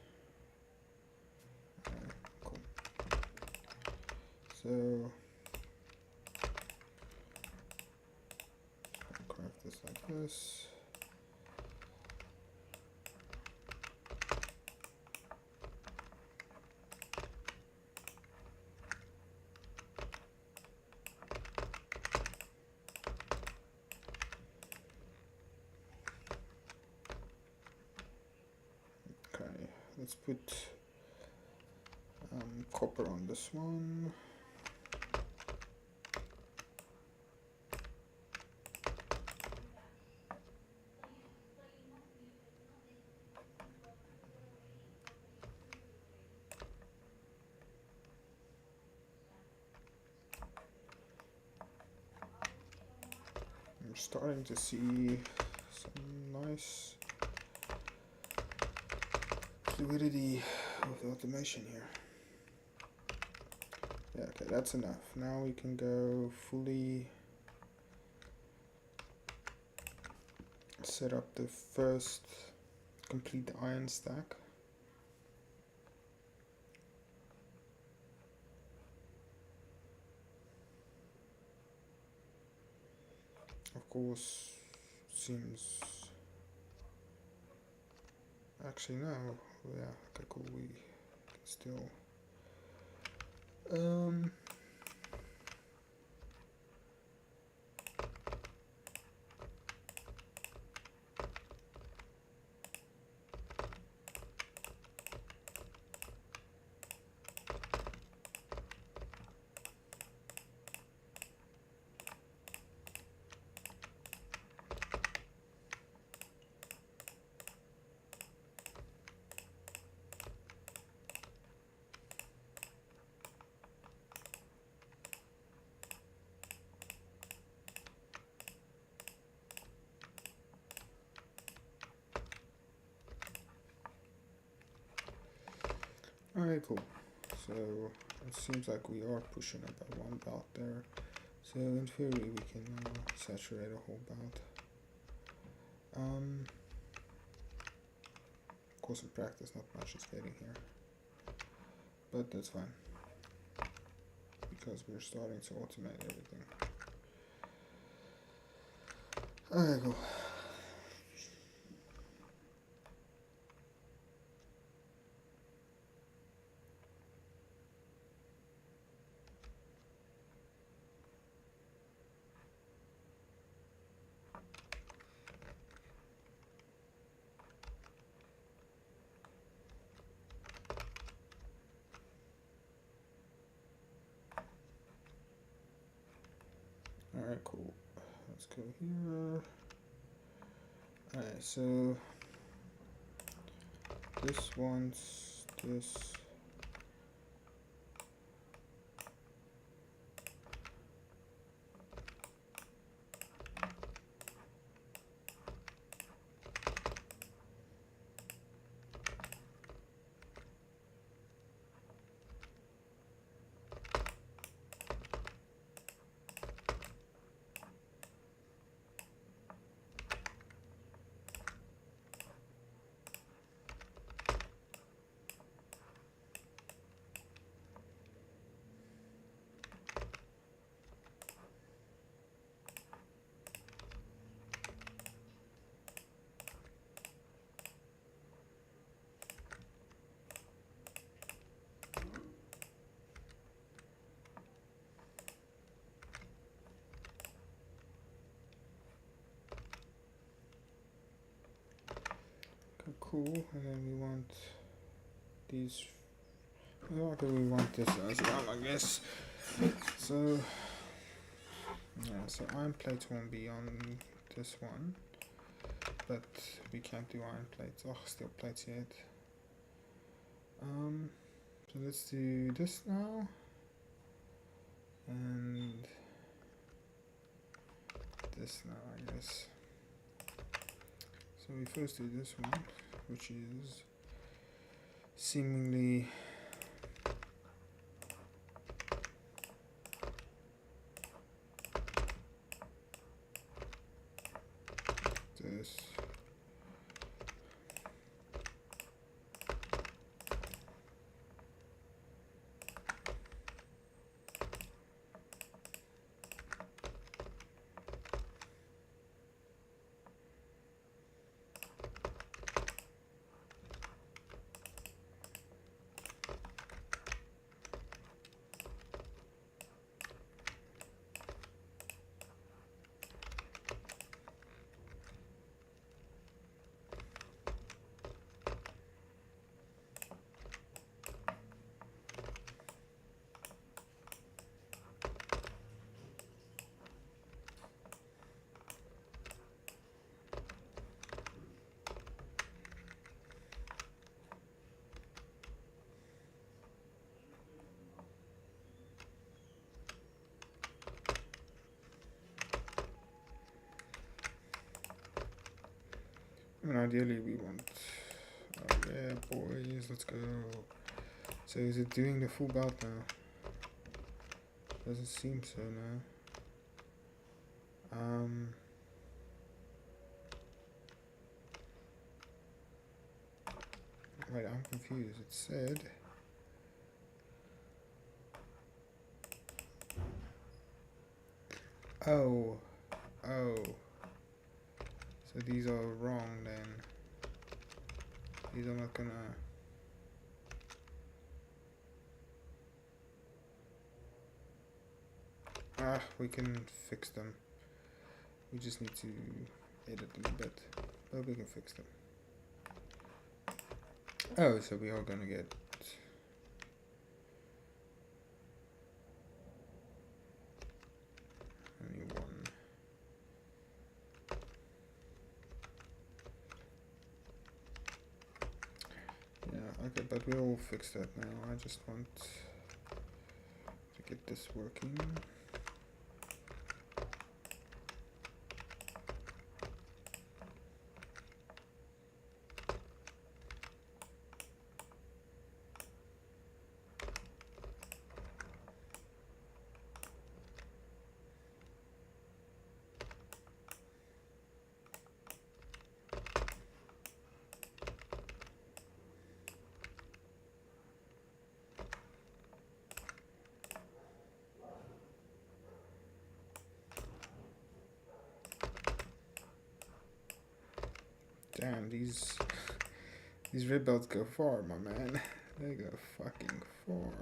Okay, cool. So craft this like this. Okay, let's put copper on this one. I'm starting to see some nice fluidity with the automation here. Yeah, okay, that's enough. Now we can go fully set up the first complete iron stack. Of course, seems actually no. Yeah, okay, cool. We can still alright, cool. So it seems like we are pushing about one belt there. So in theory we can saturate a whole belt. Of course in practice not much is getting here. But that's fine. Because we're starting to automate everything. Alright, cool. Alright, cool. Let's go here. Alright, so this wants this. cool. And then we want these. Okay, we want this as well, I guess. So yeah, so iron plates won't be on this one, but we can't do iron plates. Oh, steel plates yet. So let's do this now, and this now, I guess. So we first do this one, which is seemingly this. I mean, ideally we want. Oh yeah, boys, let's go. So is it doing the full belt now? Doesn't seem so now. Wait, I'm confused. It said. Oh. So these are wrong then. These are not gonna. We can fix them. We just need to edit them a bit, but we can fix them. Oh, so we are gonna get. Only one. Yeah, okay, but we'll fix that now. I just want to get this working. Damn, these red belts go far, my man. They go fucking far.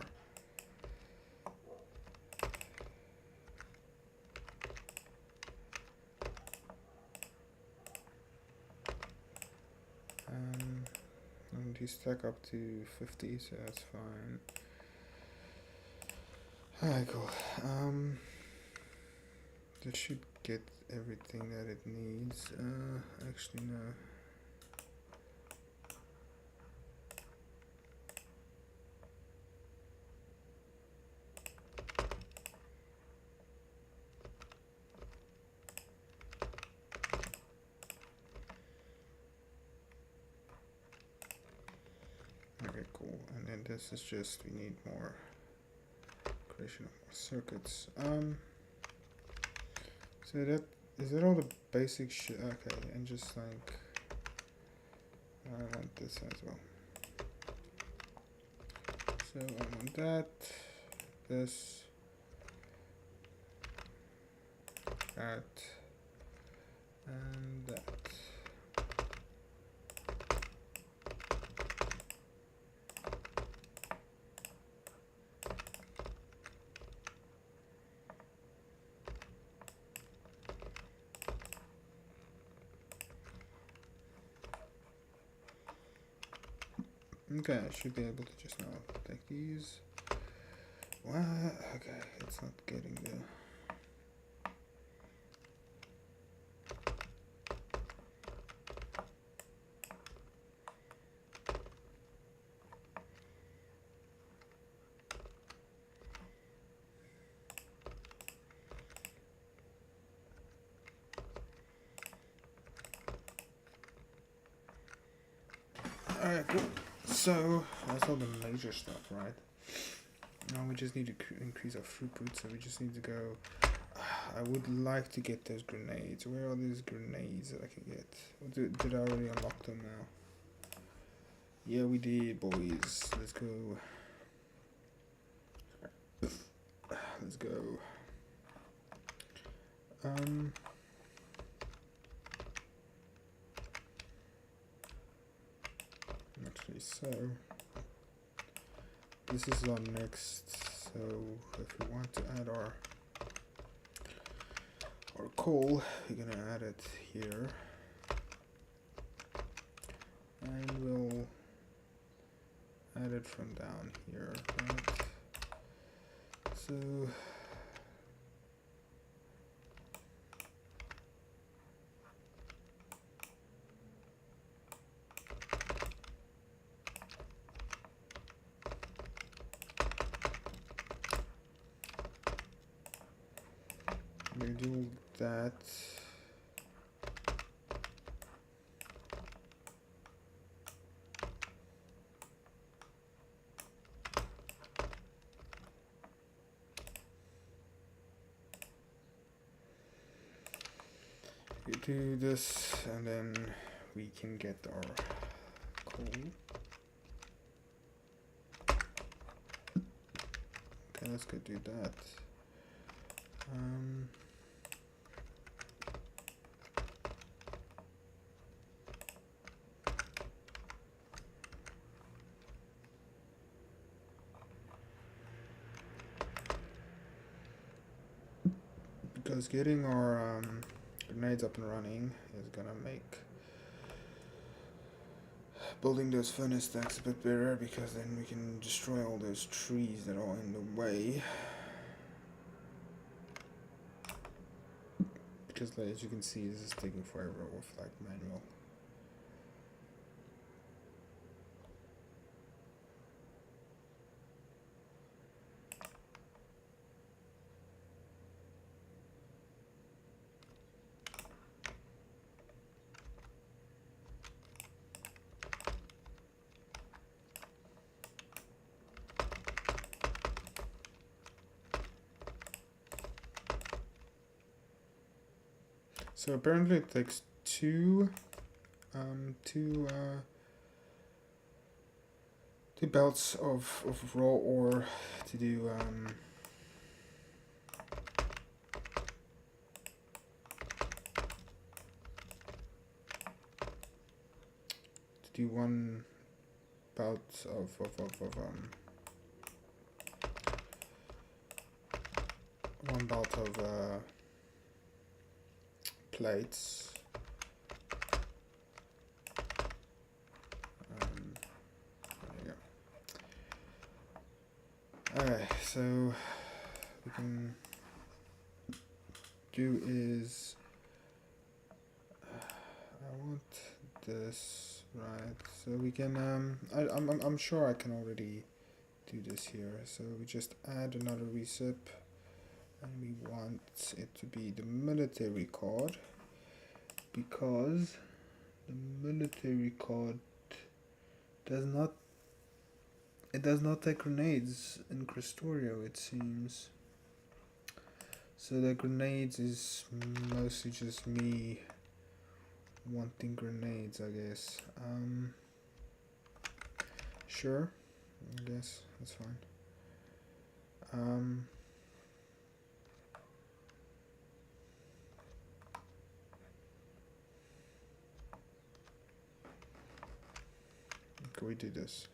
And these stack up to 50, so that's fine. Alright, cool. That should get everything that it needs. Actually, no. Okay, cool. And then this is just, we need more creation of more circuits. So that, is that all the basic shit? Okay, and just like, I want this as well. So I want that, this, that, and that. Okay, I should be able to just now take these. Wow, okay, it's not getting there. Alright, cool. So, that's all the major stuff, right? Now we just need to increase our throughput, so we just need to go... I would like to get those grenades. Where are these grenades that I can get? Did I already unlock them now? Yeah, we did, boys. Let's go. Let's go. Actually, so this is our next. So if we want to add our coal, we're gonna add it here, and we'll add it from down here. Right? So. We do that. We do this, and then we can get our coal. Okay, let's go do that. Because getting our grenades up and running is gonna make building those furnace stacks a bit better, because then we can destroy all those trees that are in the way. Because as you can see, this is taking forever with like manual. So apparently it takes two belts of raw ore to do one belt of plates. There you go. Alright, so we can do is I want this, right? So we can I'm sure I can already do this here. So we just add another recip, and we want it to be the military card, because the military card does not take grenades in Krastorio, it seems. So the grenades is mostly just me wanting grenades, I guess. Sure, I guess that's fine. Can we do this?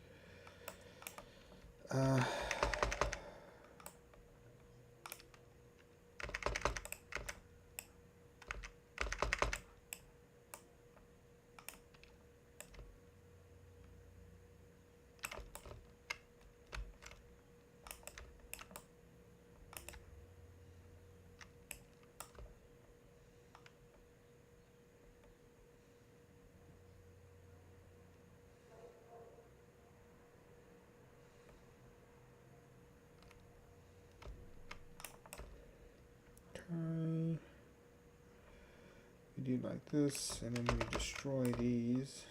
do like this, and then we destroy these.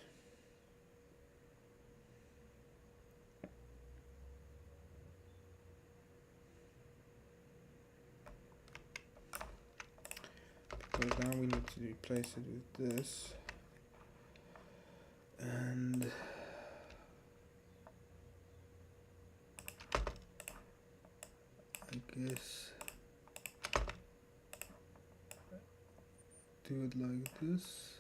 Because now we need to replace it with this. And I guess do it like this.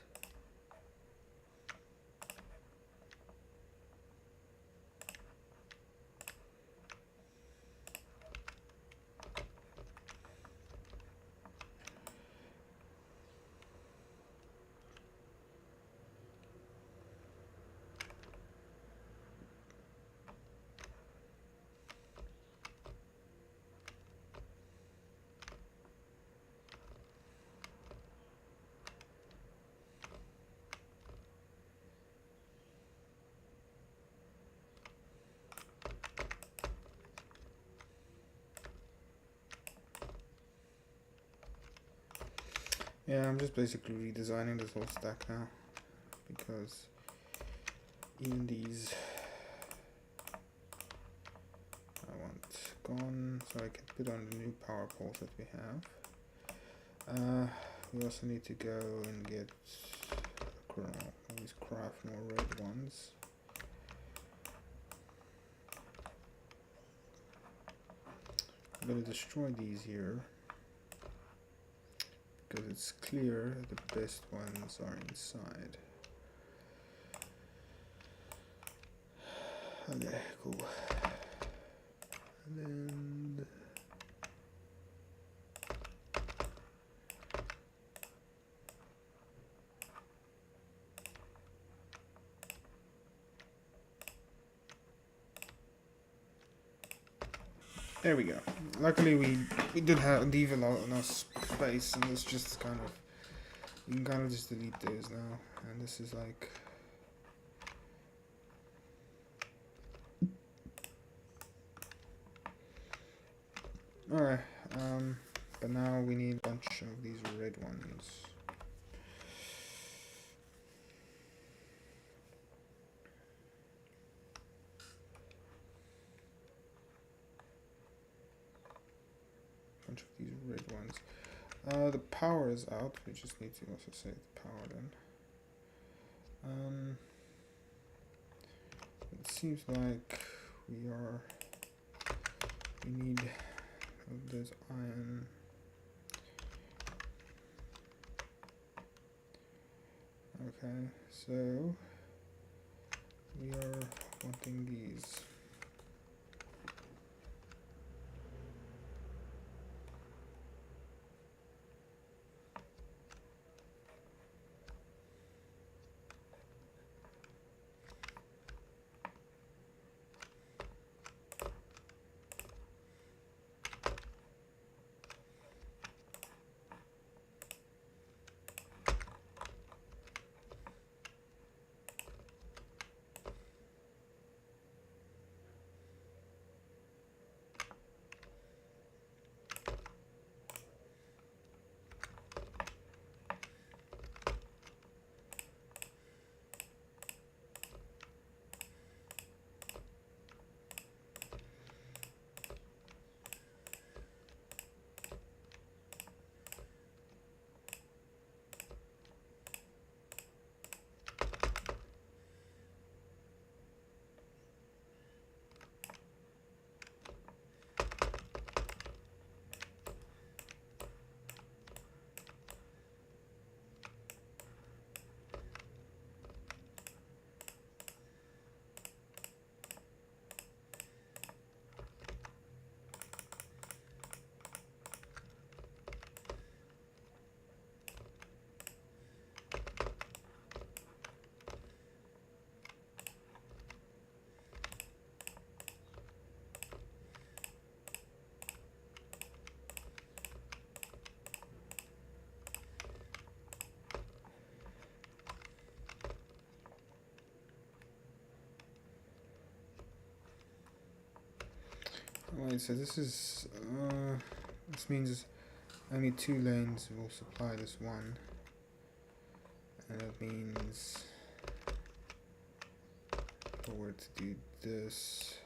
Yeah, I'm just basically redesigning this whole stack now, because even these I want gone, so I can put on the new power poles that we have. We also need to go and get always craft more red ones. I'm gonna destroy these here, because it's clear the best ones are inside. Okay, cool. And then there we go. Luckily we did leave a lot enough space, and it's just kind of, you can kind of just delete those now, and this is like, alright, but now we need a bunch of these red ones. Bunch of these red ones. The power is out. We just need to also save the power then. It seems like we need this iron. Okay, so we are wanting these. Alright, so this is, this means only 2 lanes will supply this one. And that means if I were to do this,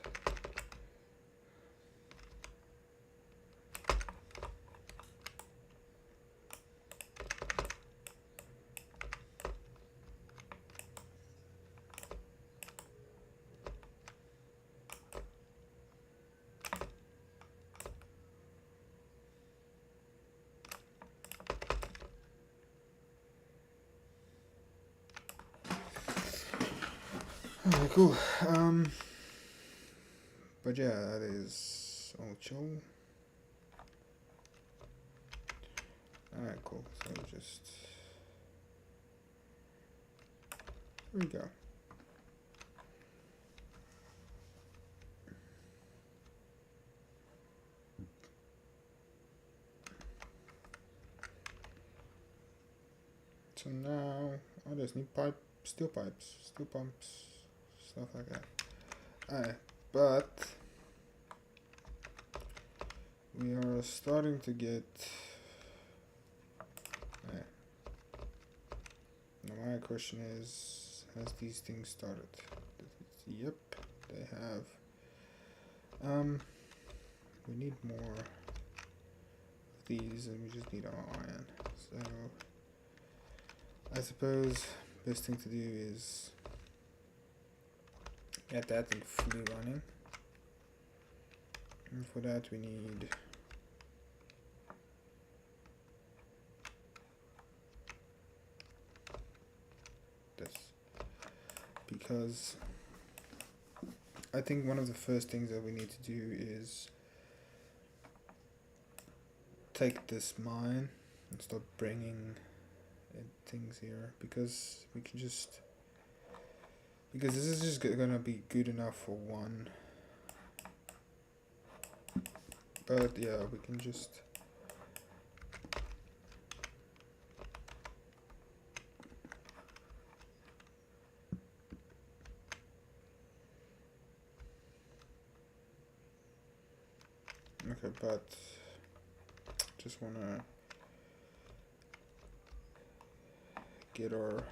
alright, cool. But yeah, that is all chill. Alright, cool. So just here we go. So now I just need steel pipes, steel pumps, stuff like that. Alright, but we are starting to get. Alright. Now my question is, has these things started? Yep, they have. We need more of these, and we just need our iron. So I suppose best thing to do is get that thing fully running, and for that we need this, because I think one of the first things that we need to do is take this mine and start bringing things here, because we can just, because this is just gonna be good enough for one, but yeah, we can just okay, but just wanna get our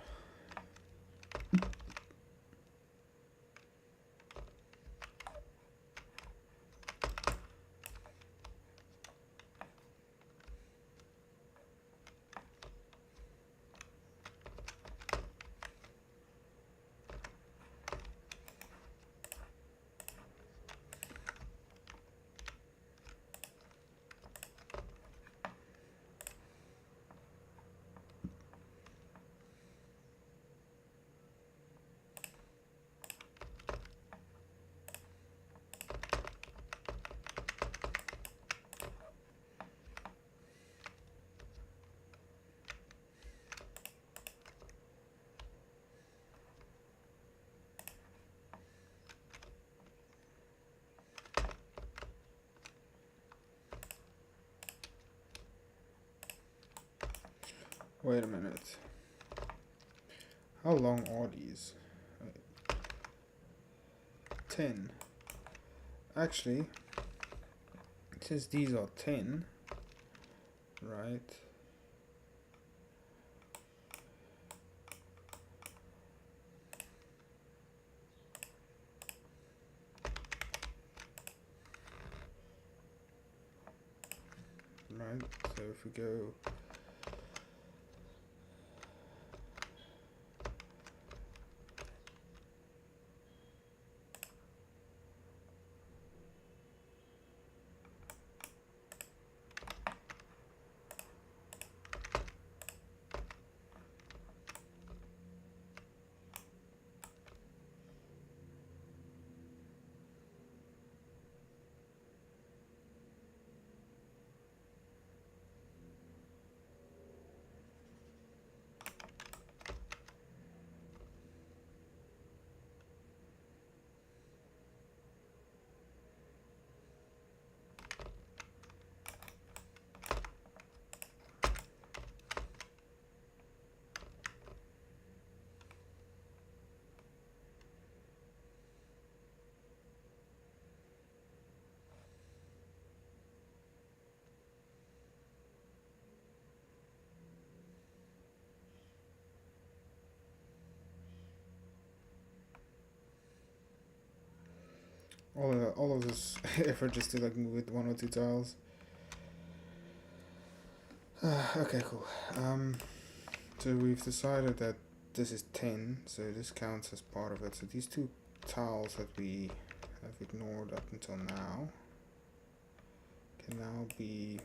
wait a minute. How long are these? 10. Actually, since these are 10, right? Right, so if we go all of this effort just to like move it one or two tiles. Okay, cool. So we've decided that this is 10, so this counts as part of it. So these two tiles that we have ignored up until now can now be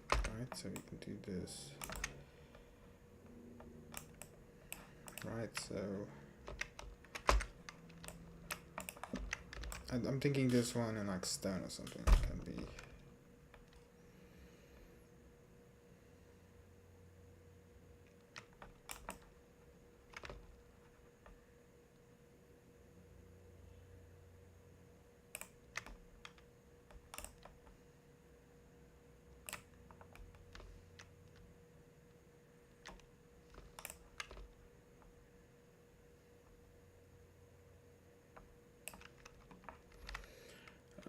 right. So we can do this. Right. So I'm thinking this one in like stone or something can be.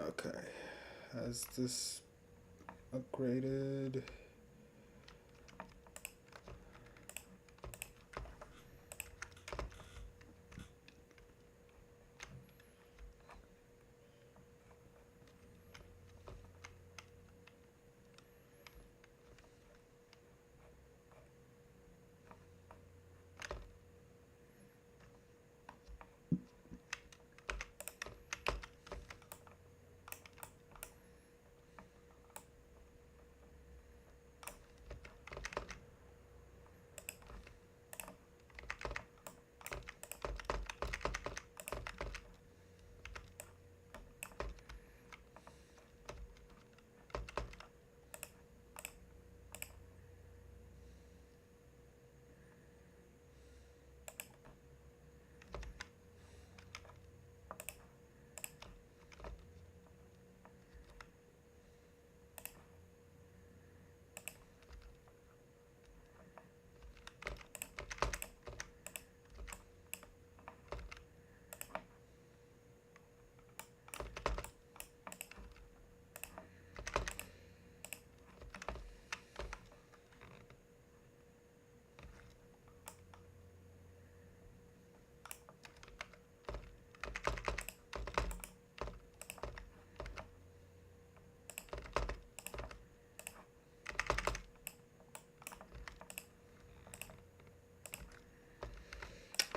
Okay, has this upgraded?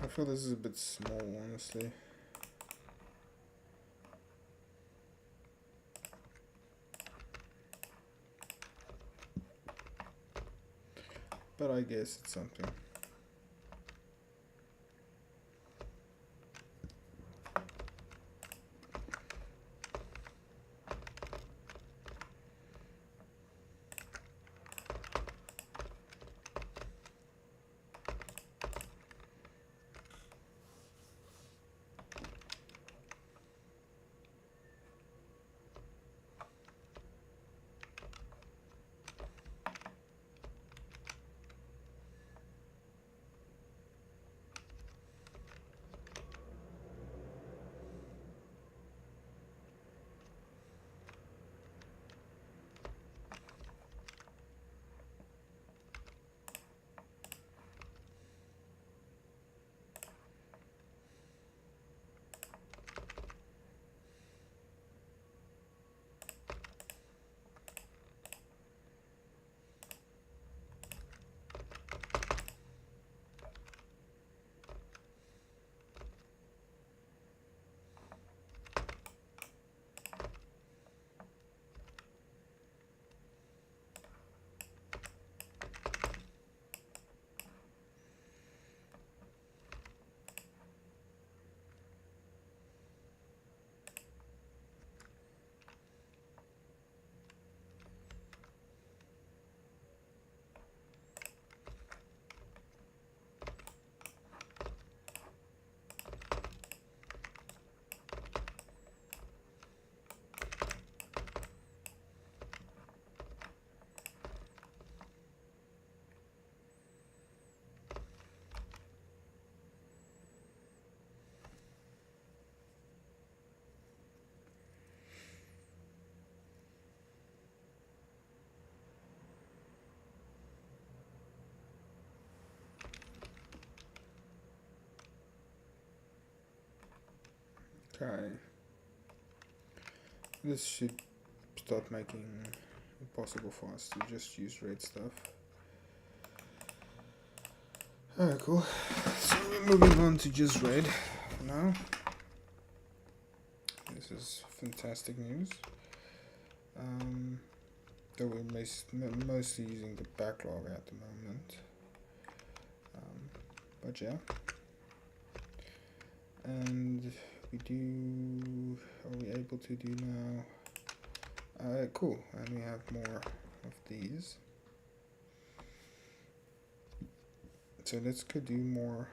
I feel this is a bit small, honestly. But I guess it's something. Okay. This should start making it possible for us to just use red stuff. Alright, cool. So we're moving on to just red for now. This is fantastic news. Though we're mostly using the backlog at the moment. But yeah. And we do, are we able to do now? Cool, and we have more of these. So let's go do more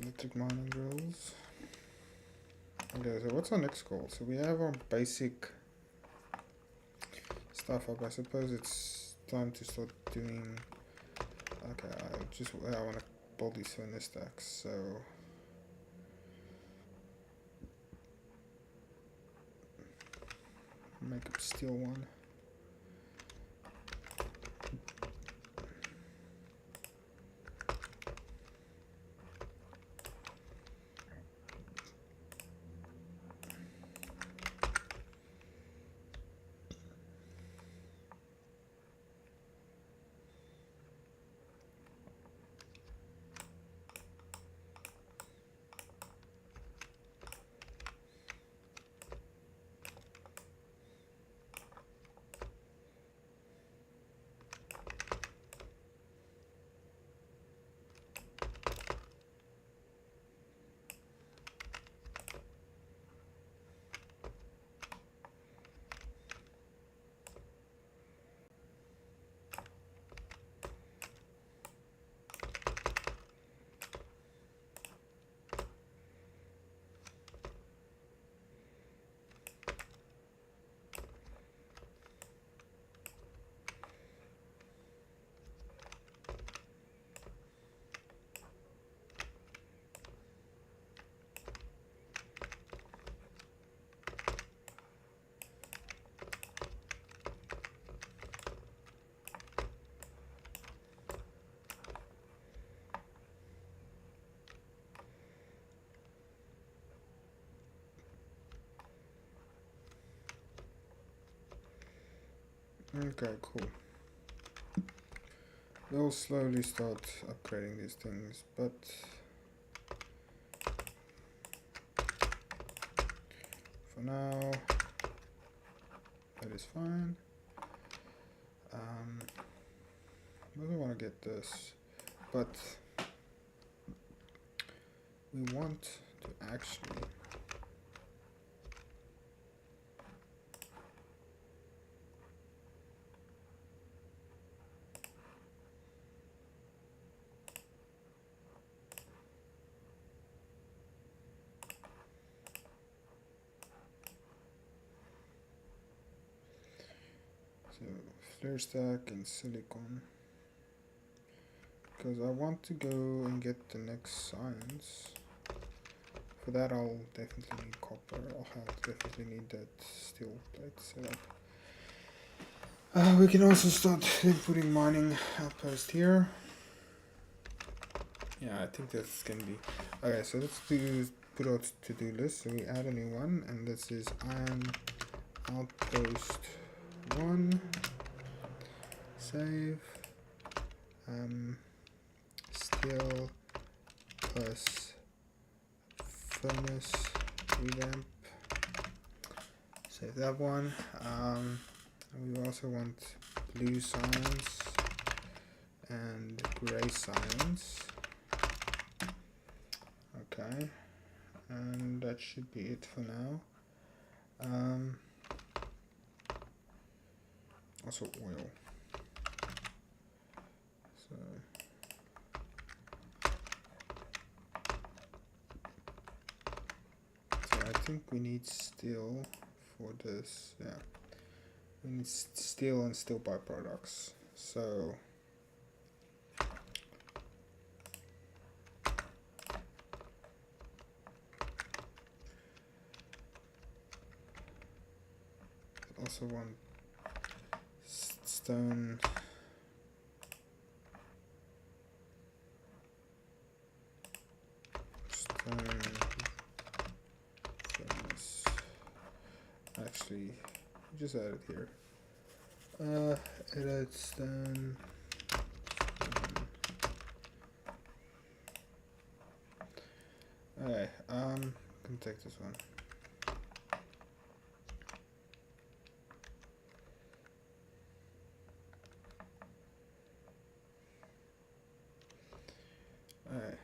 electric mining drills. Okay, so what's our next goal? So we have our basic stuff up. I suppose it's time to start doing. Okay, I want to build these furnace stacks. So make a steel one. Okay, cool. We'll slowly start upgrading these things, but for now, that is fine. I don't want to get this, but we want to actually flare stack and silicon, because I want to go and get the next science. For that I'll definitely need copper. Definitely need that steel plate set up. We can also start putting mining outpost here. Yeah, I think that's gonna be okay. So let's put out to-do list. So we add a new one, and this is iron outpost 1. Save. Steel plus furnace revamp. Save that one. We also want blue science and gray science. Okay, and that should be it for now. Also oil. So I think we need steel for this. Yeah, we need steel and steel byproducts. So also want stone. furnace. Actually, just add it here. Edits then. Alright, can take this one. Alright.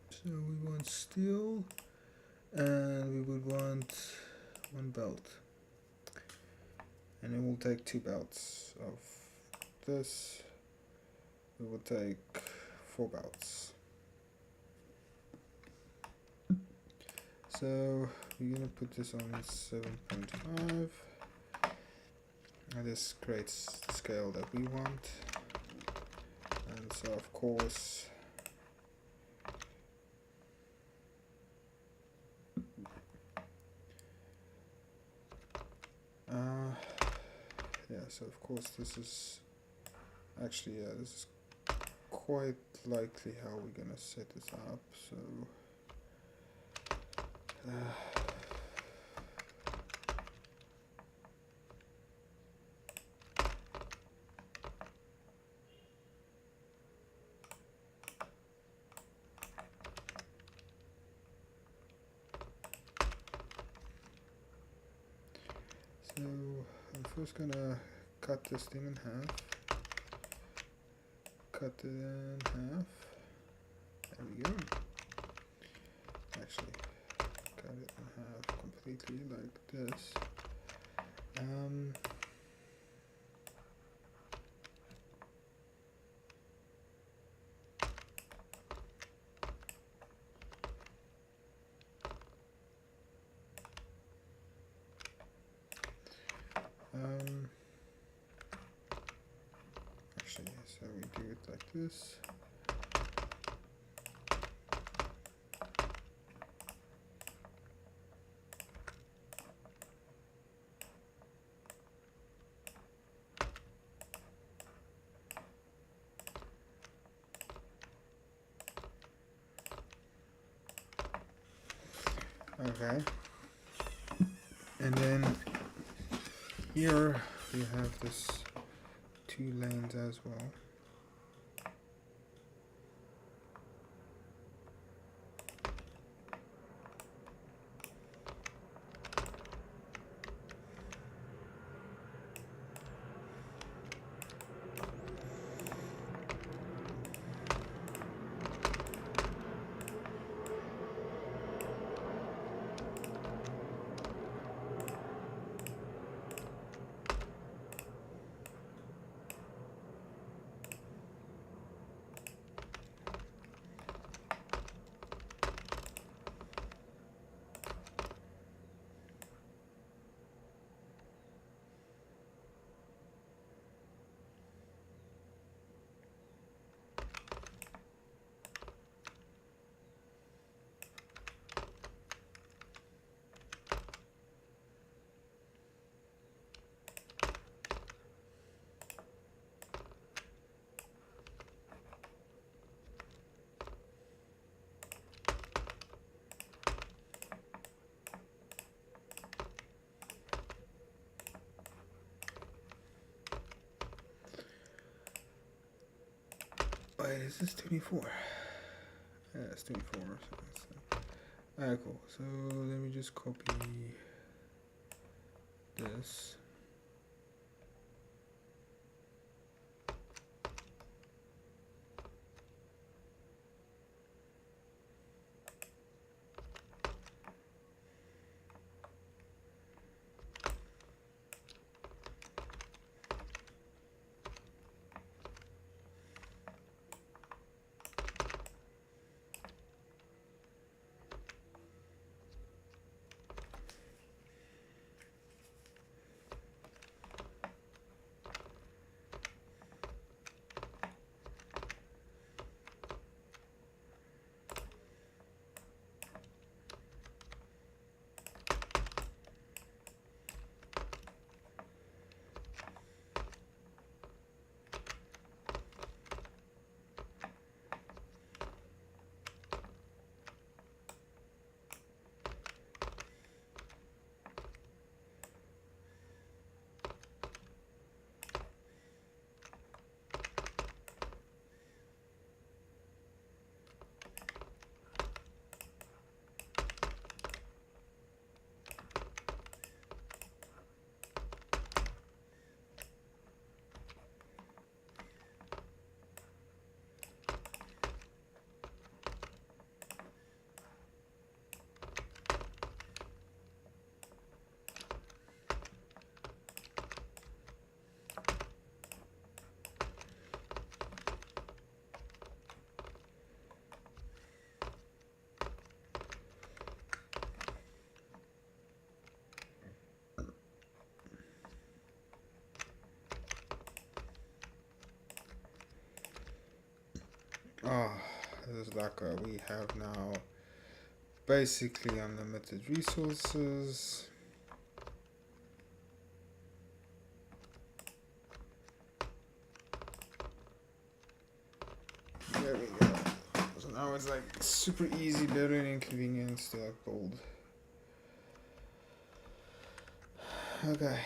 So we want steel, and we would want one belt, and it will take 2 belts of this. We will take 4 belts. So we're gonna put this on 7.5, and this creates the scale that we want. And so of course yeah, so of course this is actually, yeah, this is quite likely how we're gonna set this up. So so I'm first gonna cut this thing in half. Cut it in half. There we go. Actually, cut it in half completely like this. Actually, so we do it like this. Okay. And then here we have this 2 lanes as well. Wait, is this 24? Yeah, it's 24. So alright, cool. So let me just copy this. Oh, this is like we have now basically unlimited resources. There we go. So now it's like super easy, better inconvenience to like build. Okay.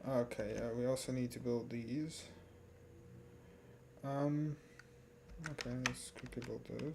Okay, we also need to build these. Okay, let's quickly build those.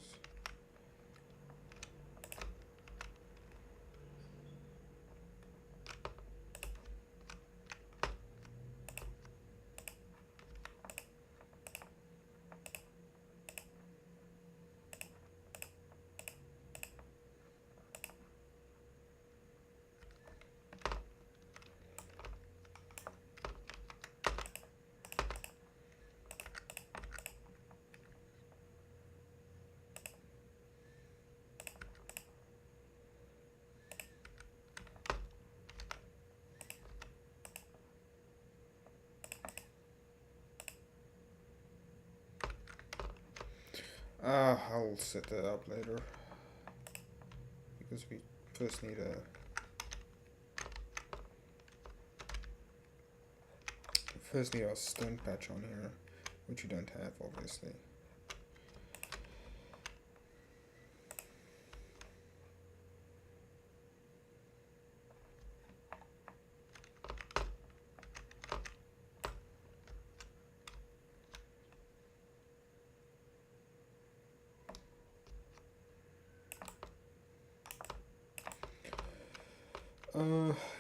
I'll set that up later because we first need a stone patch on here, which we don't have, obviously.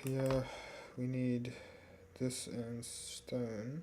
Yeah, we need this in stone.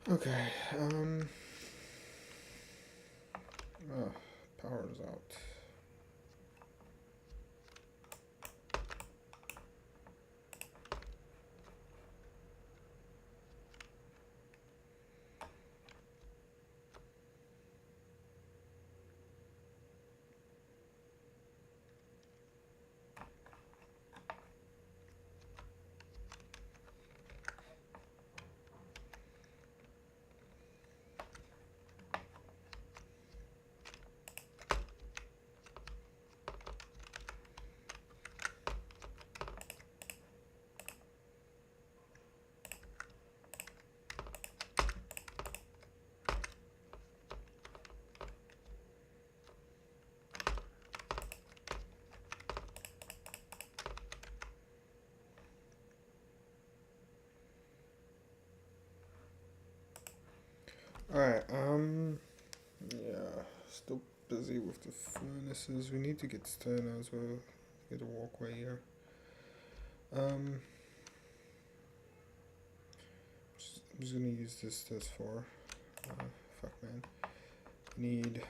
Okay, oh, power's out. Alright, yeah, still busy with the furnaces. We need to get stone as well. Get a walkway here. Um, I'm just gonna use this for. Fuck, man. Need.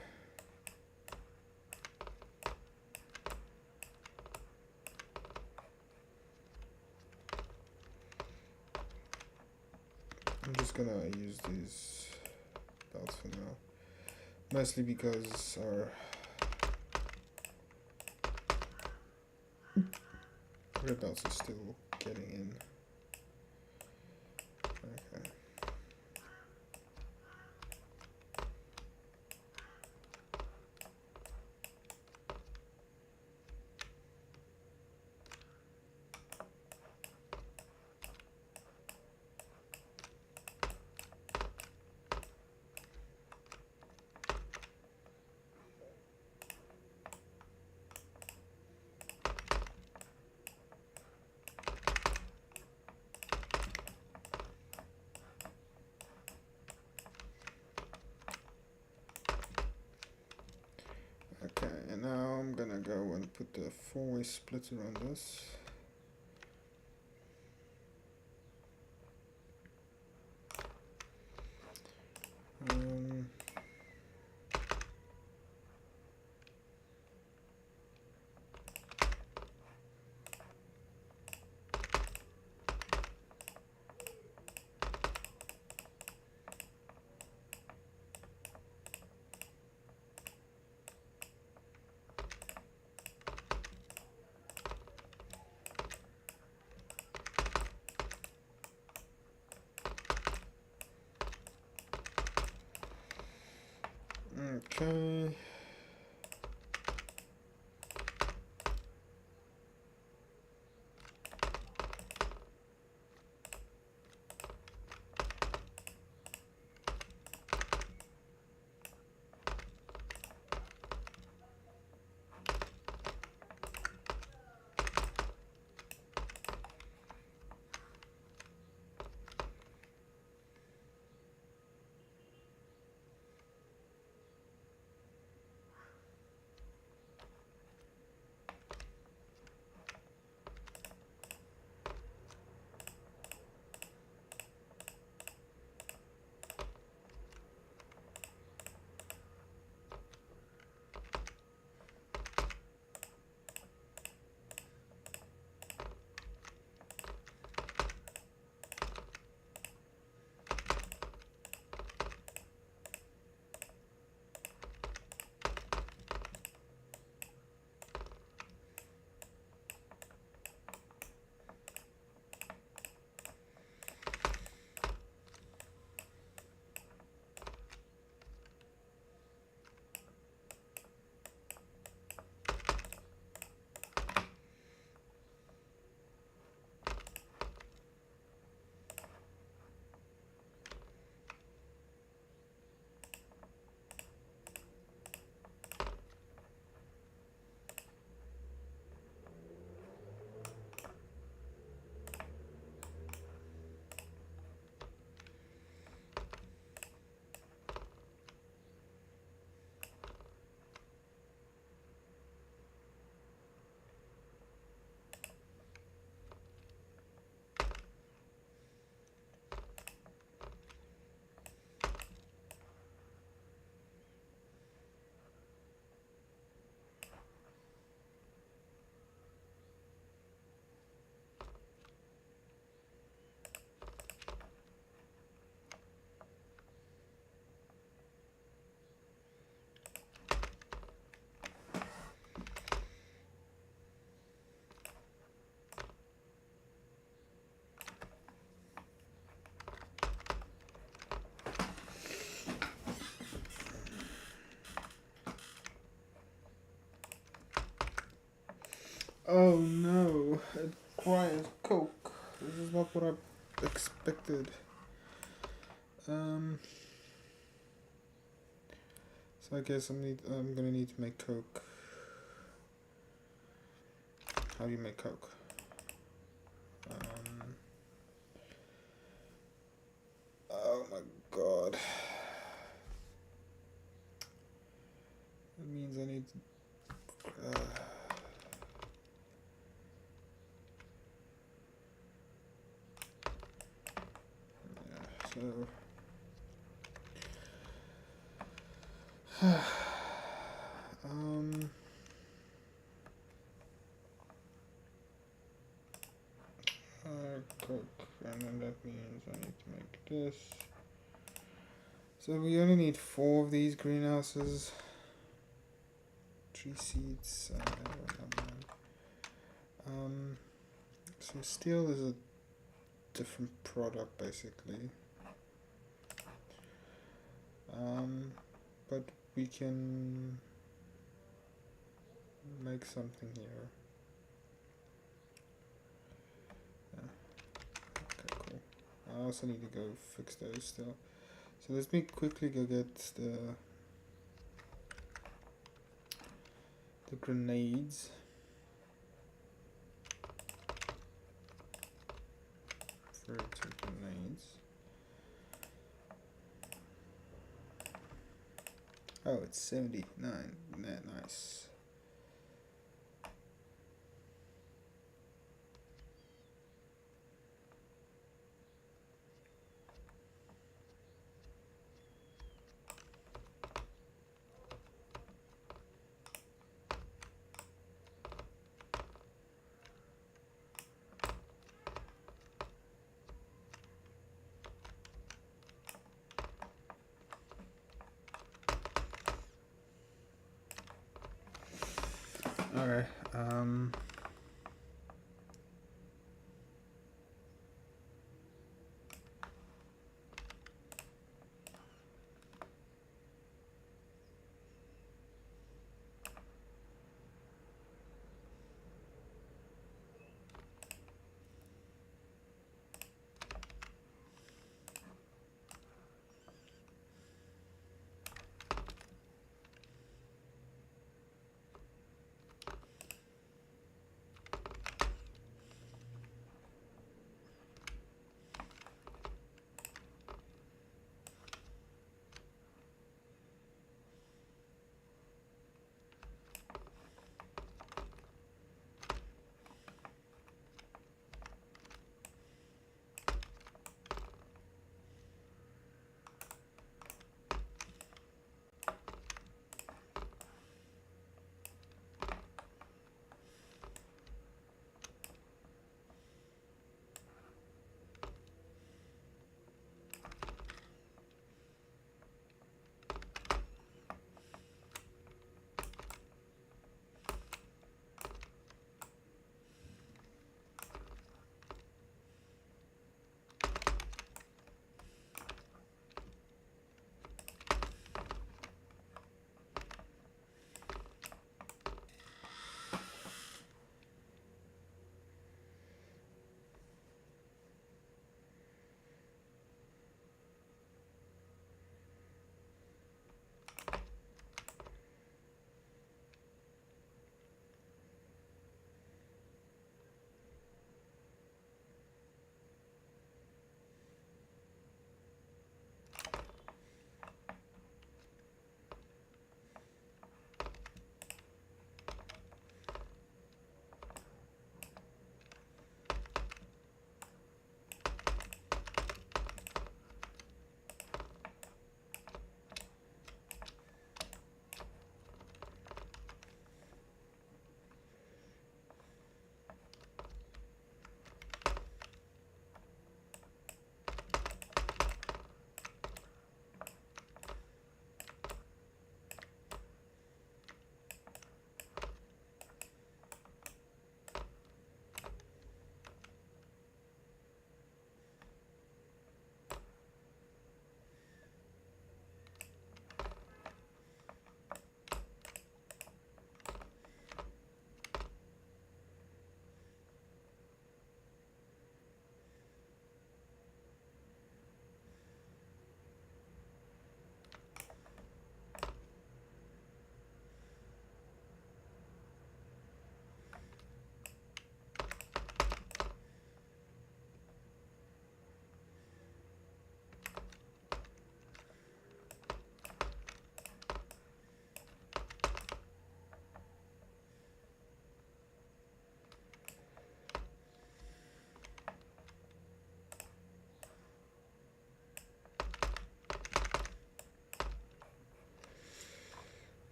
I'm just gonna use these belts for now. Mostly because our red belts are still getting in. Okay. Okay, and now I'm gonna go and put the four-way splitter on this. Um, okay. Oh no, it requires coke. This is not what I expected. Um, so I guess I'm gonna need to make coke. How do you make coke? Oh my god. because I need yeah, so cook, and then that means I need to make this. So we only need 4 of these greenhouses. 3 seeds. So steel is a different product basically. But we can make something here. Yeah. Okay, cool. I also need to go fix those still. So let me quickly go get the grenades. 32 grenades. Oh, it's 79. Nice. Alright,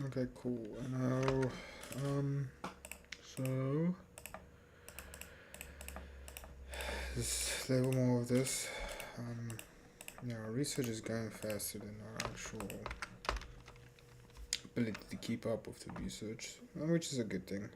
Okay, cool. Now, so just level more of this. Yeah, our research is going faster than our actual ability to keep up with the research, which is a good thing.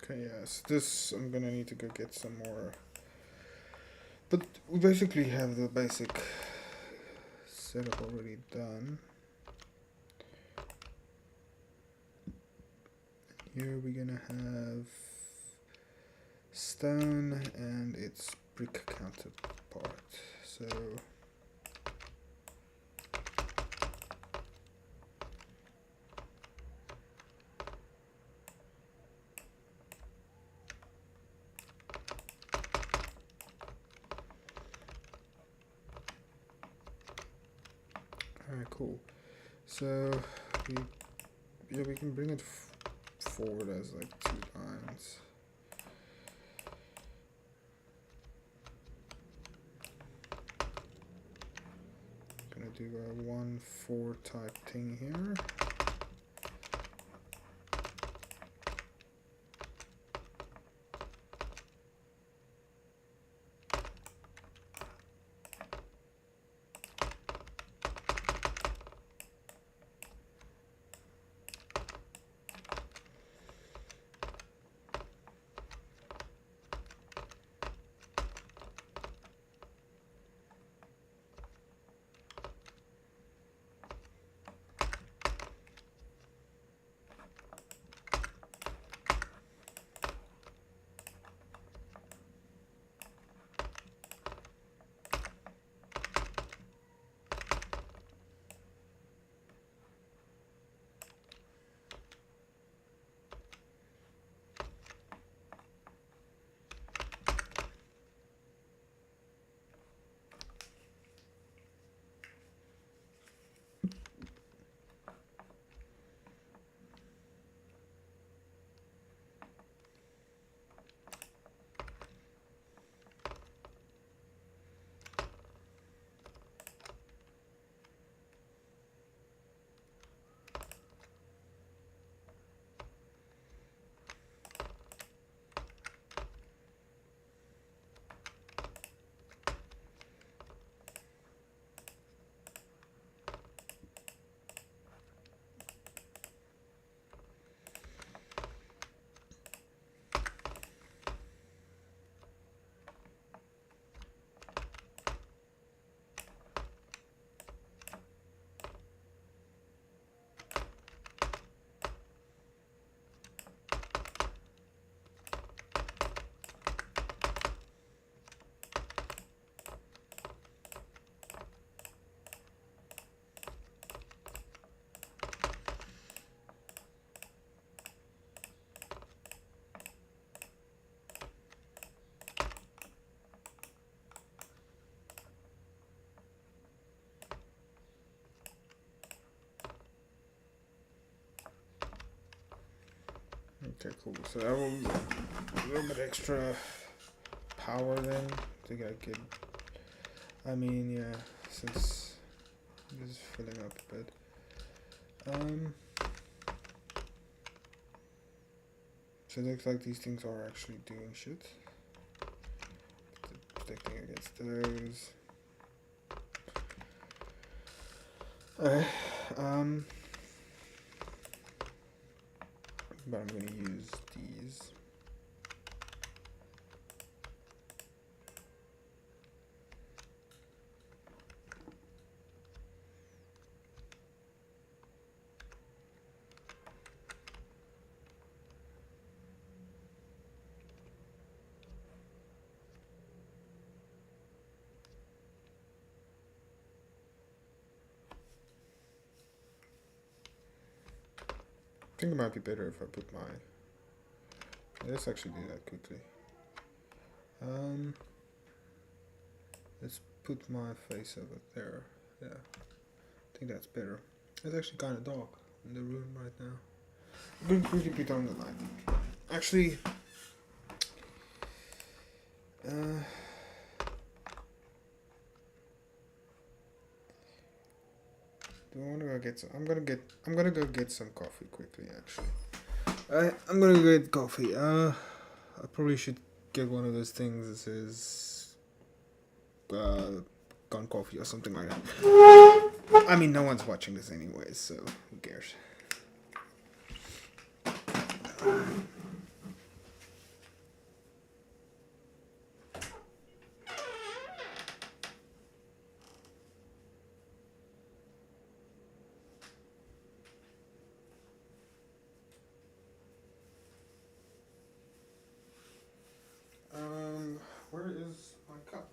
Okay, yes, this I'm gonna need to go get some more. But we basically have the basic setup already done. Here we're gonna have stone and its brick counterpart. So alright, cool. So we can bring it forward as like 2 lines. Gonna do a 1-4 type thing here. Okay, cool. So that will a little bit extra power then. I think I could. I mean, yeah, since this is filling up a bit. Um, so it looks like these things are actually doing shit. Protecting against those. Alright, but I'm gonna use these. I think it might be better if I put my... Let's actually do that quickly. Let's put my face over there. Yeah, I think that's better. It's actually kind of dark in the room right now. I'm going to quickly put on the light. Actually, do I want to go get some? I'm gonna go get some coffee quickly. Actually, I'm gonna go get coffee. I probably should get one of those things that says gone coffee or something like that. I mean, no one's watching this anyways, so who cares? Where is my cup?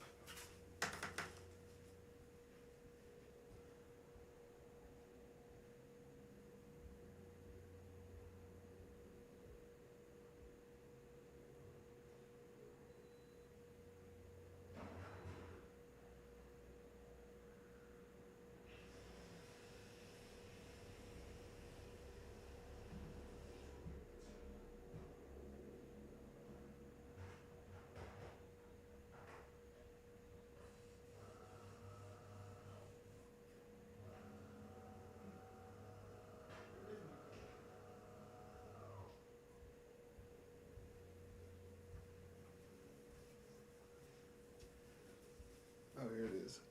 Oh, here it is.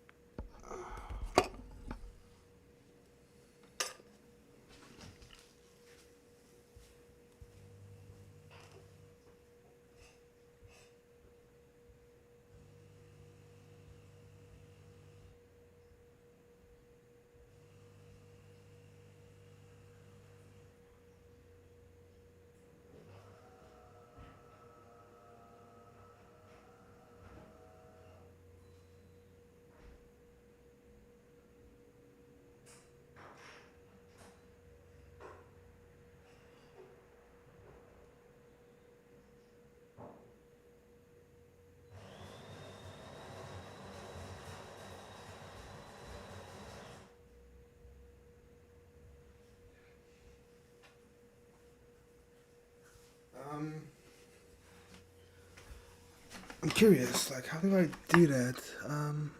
I'm curious, like, how do I do that? I'm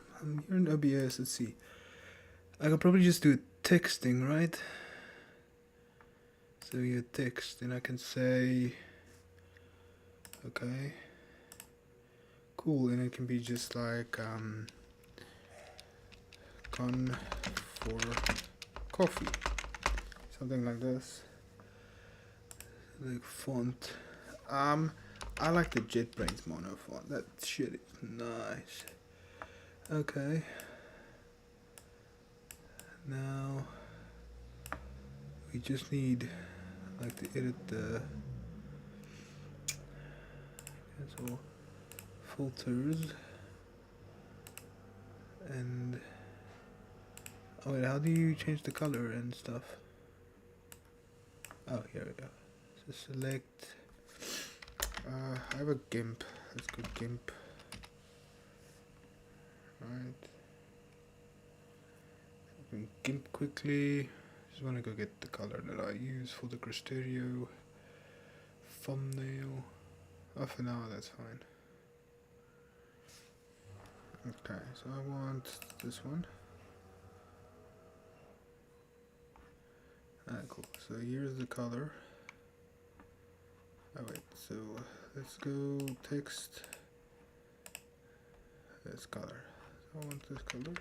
here in OBS, let's see. I can probably just do texting, right? So you text, and I can say, okay, cool, and it can be just like, gone for coffee, something like this. Like font. I like the JetBrains mono font. That shit is nice. Okay. Now we just need like to edit the cancel filters and oh wait, how do you change the color and stuff? Oh, here we go. So select. I have a GIMP. Let's go GIMP. Right. Open GIMP quickly. Just want to go get the color that I use for the Krastorio thumbnail. Oh, for now that's fine. Okay, so I want this one. Alright, cool. So here's the color. Alright, so let's go text. This color. I want this color.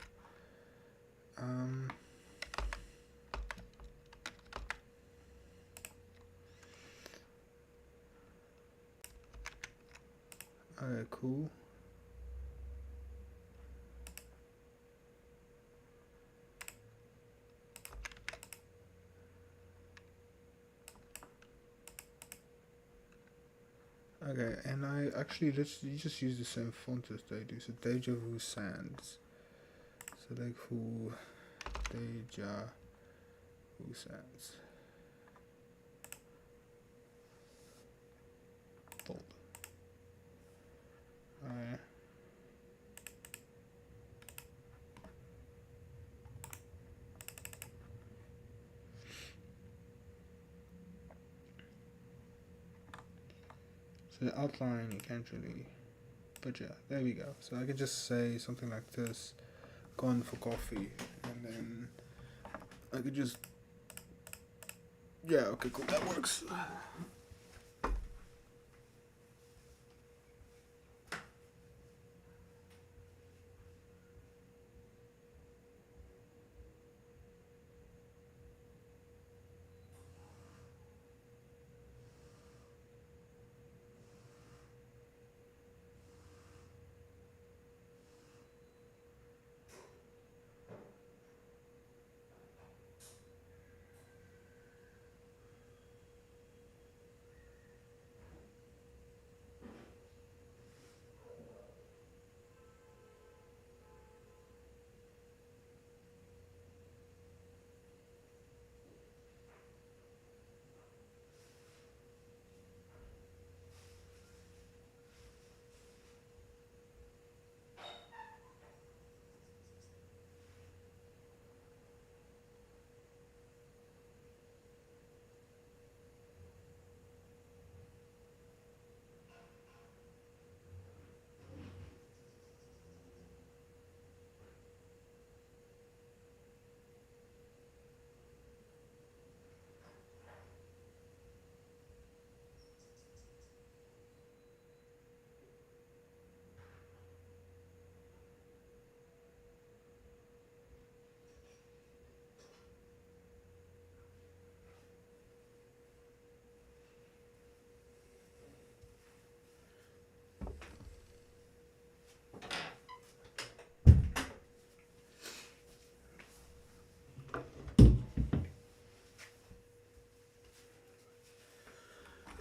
Alright, cool. Okay, and I actually just use the same font as they do. So Deja Vu Sans. Select full Deja Vu Sans. Fold. Alright. So the outline you can't really, but yeah, there we go. So I could just say something like this, gone for coffee, and then I could just, yeah, okay, cool, that works.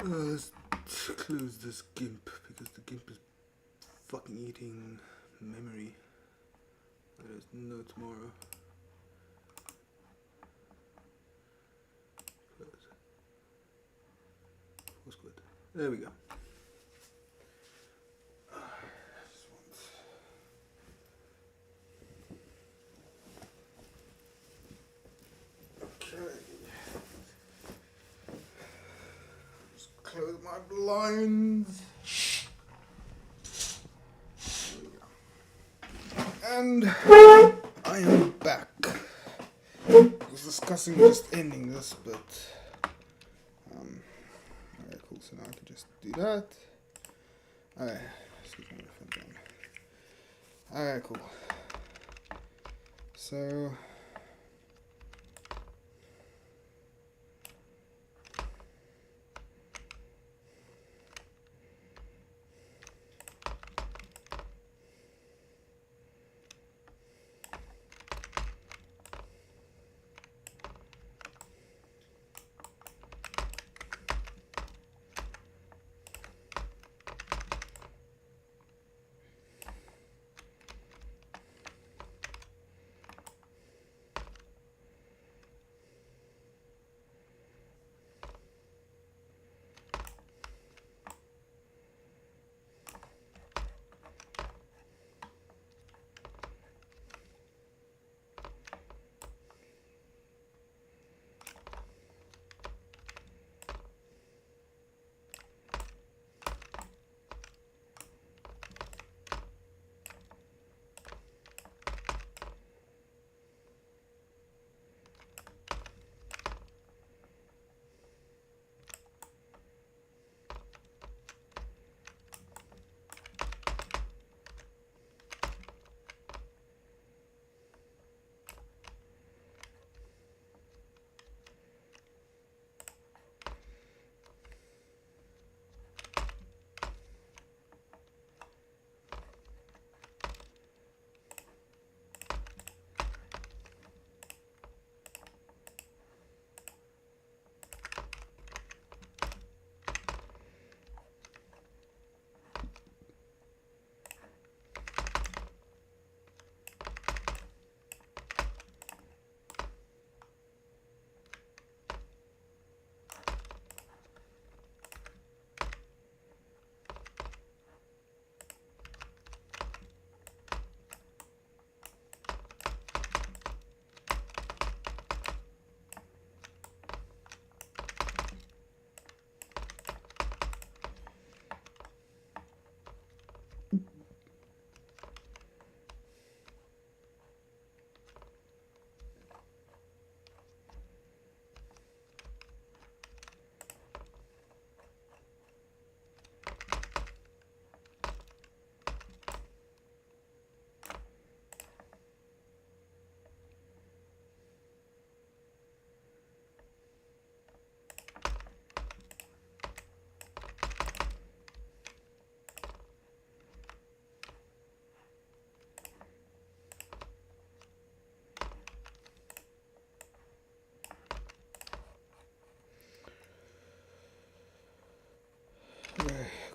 Let's close this GIMP because the GIMP is fucking eating memory. There is no tomorrow. Close. What's good? There we go. Okay. Just close my blinds. And I am back. I was discussing just ending this, but alright, cool. So now I can just do that. Alright, excuse me, alright, cool. So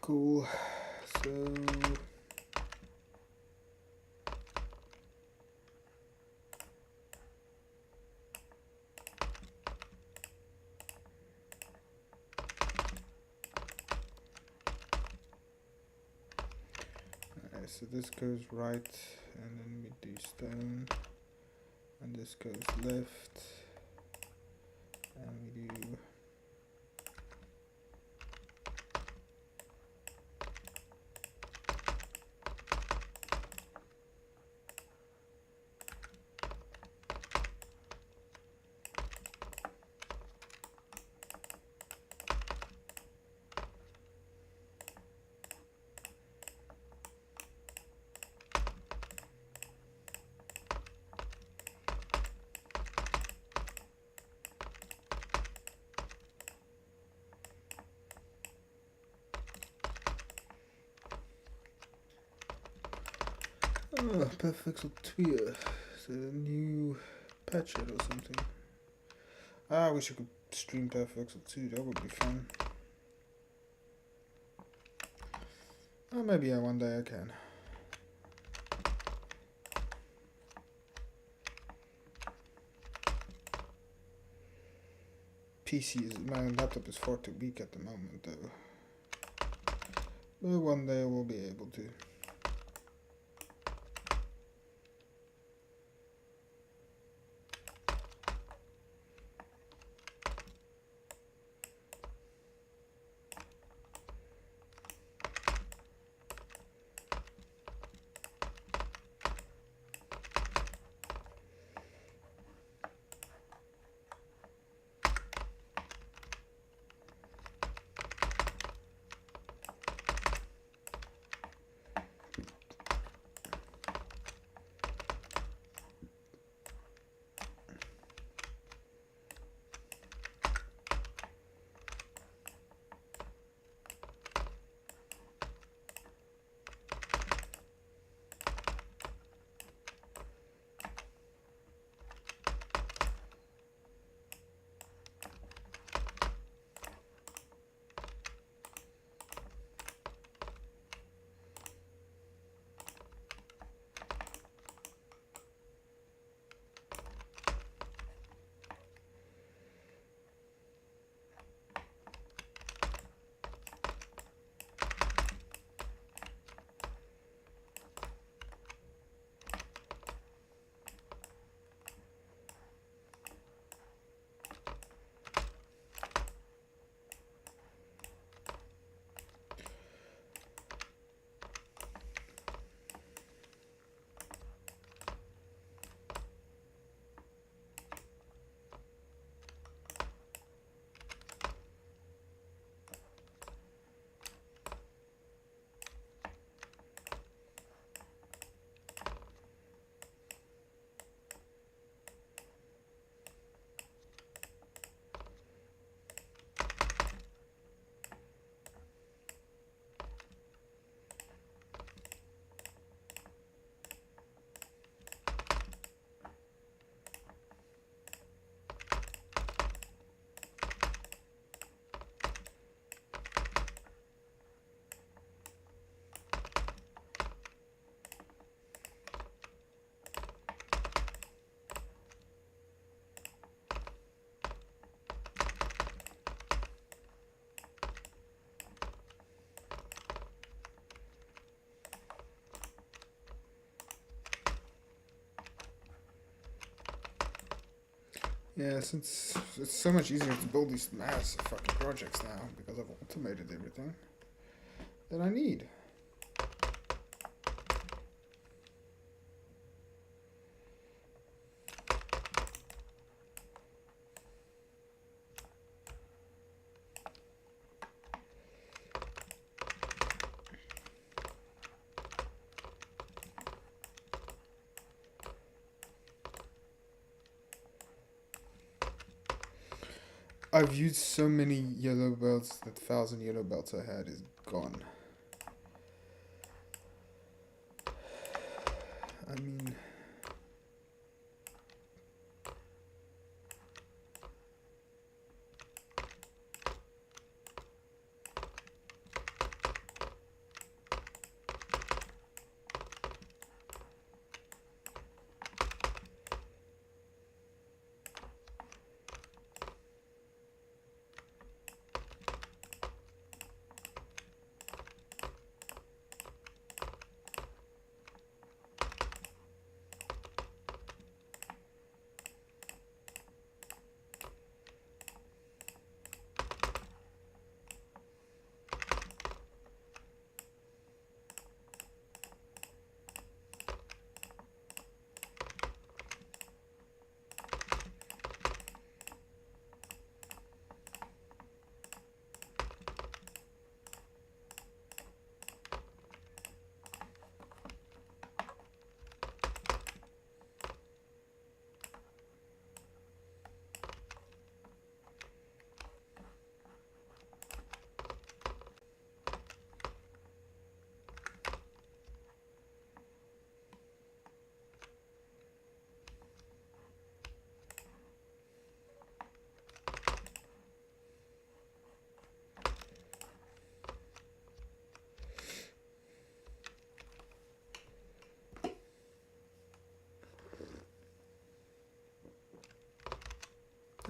Cool. So so this goes right, and then we do stone, and this goes left, and we do perfect tweer. So a new patch it or something. I wish I could stream Perfect 2, that would be fun. Or maybe one day I can. PC is, my laptop is far too weak at the moment though. But one day I will be able to. Yeah, since it's so much easier to build these massive fucking projects now because I've automated everything that I need. I've used so many yellow belts that 1,000 yellow belts I had is gone. I mean,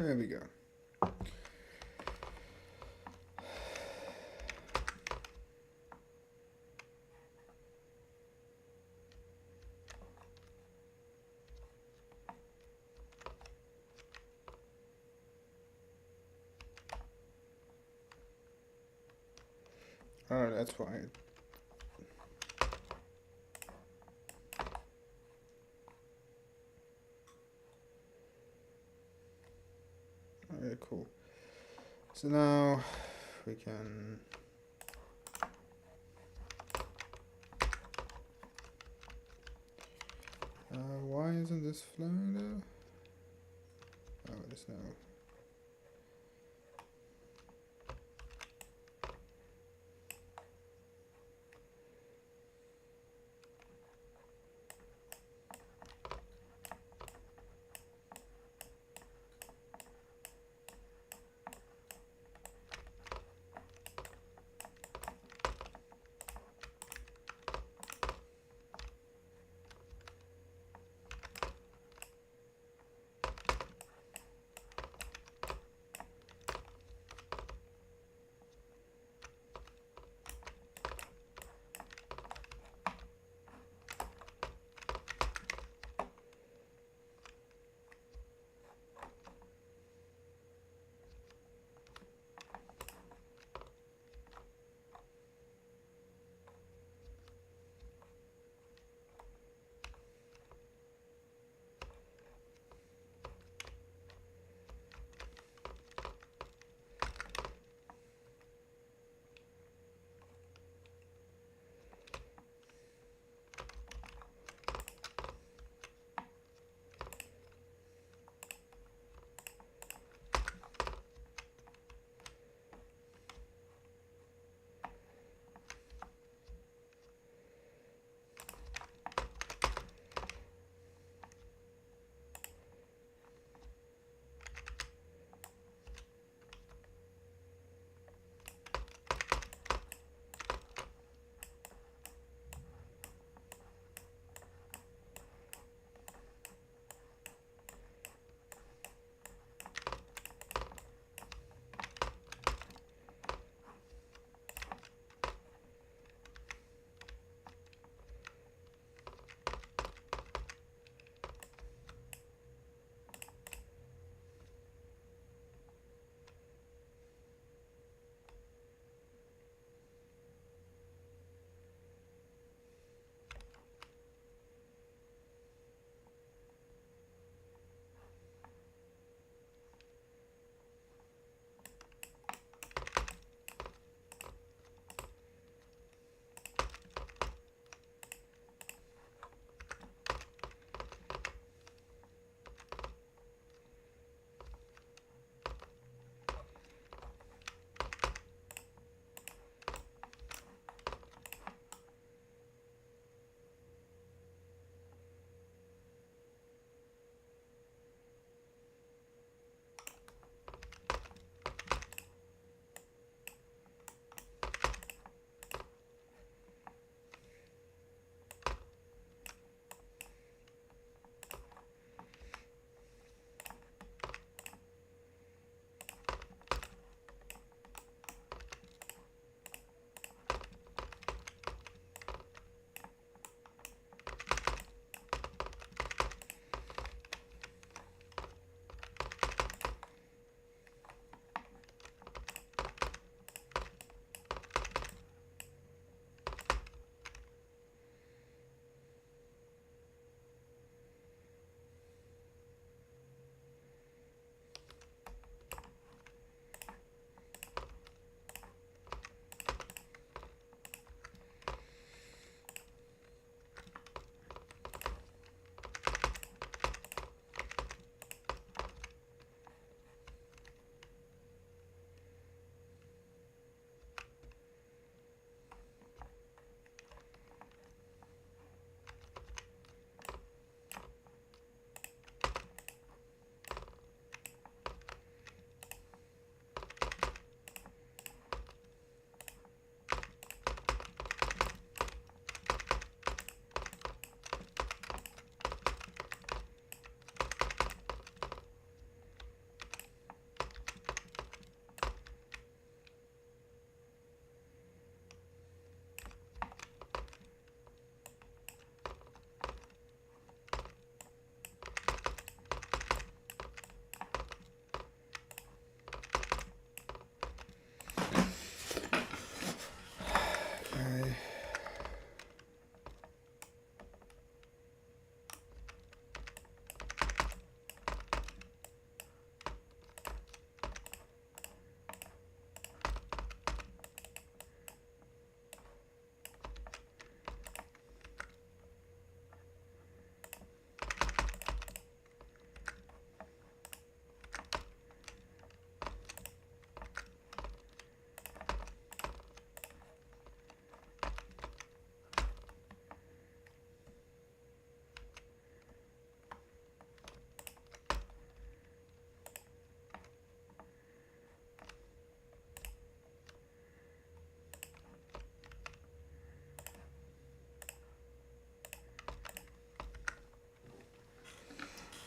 There we go. Oh, that's why. Alright, cool. So now we can why isn't this flowing though? Oh, it is now.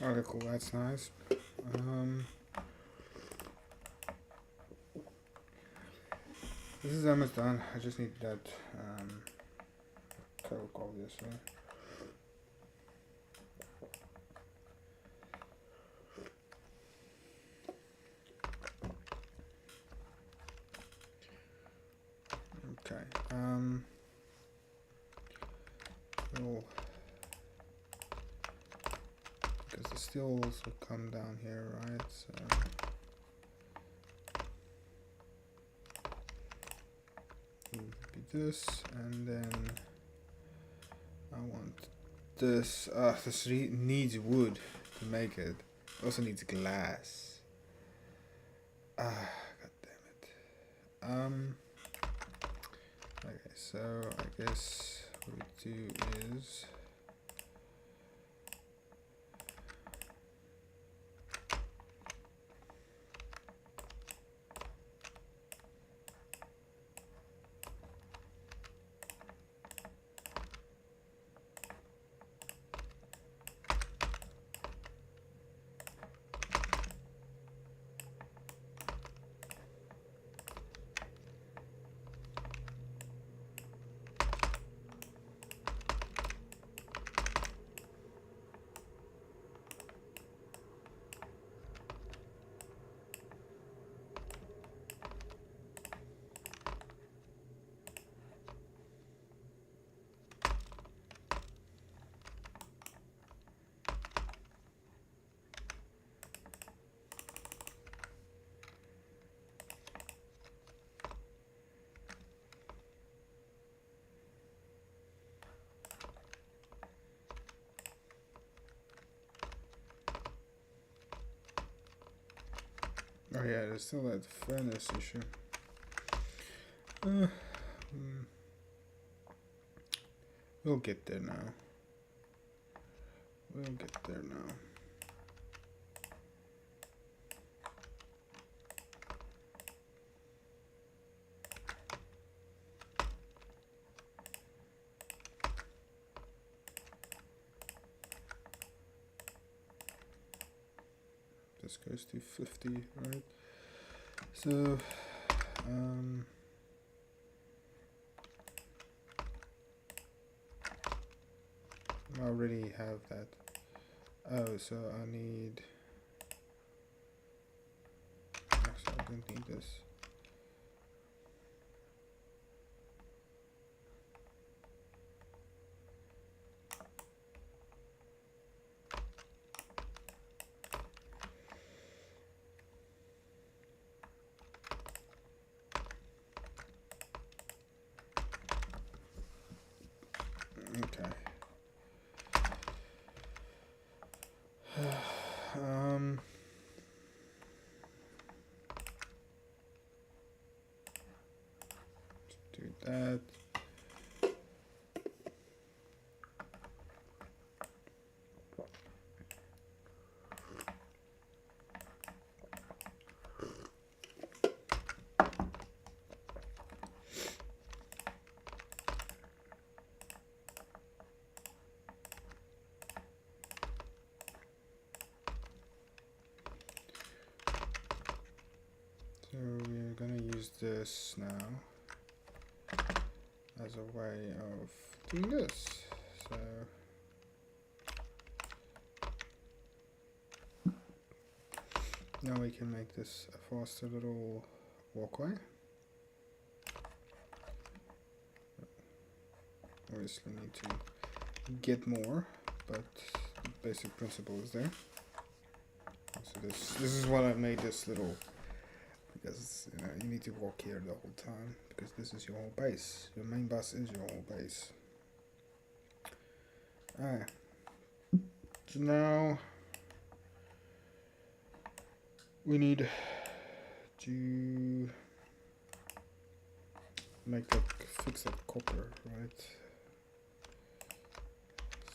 Okay, cool. That's nice. This is almost done. I just need that coke, obviously. Okay. Well, because the steels will come down here, right? So it would be this, and then I want this. This needs wood to make it. Also needs glass. God damn it. Okay, so I guess what we do is oh yeah, there's still that furnace issue. We'll get there now. We'll get there now. This goes to 50, right? So, I already have that. Oh, so I need. Actually, I don't need this. Okay. Do that. So we're gonna use this now as a way of doing this. So now we can make this a faster little walkway. Obviously need to get more, but the basic principle is there. So this is what I made this little, because you need to walk here the whole time, because this is your whole base. Your main bus is your whole base. Alright. So now we need to make that, fix that copper, right?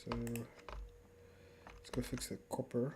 So let's go fix the copper.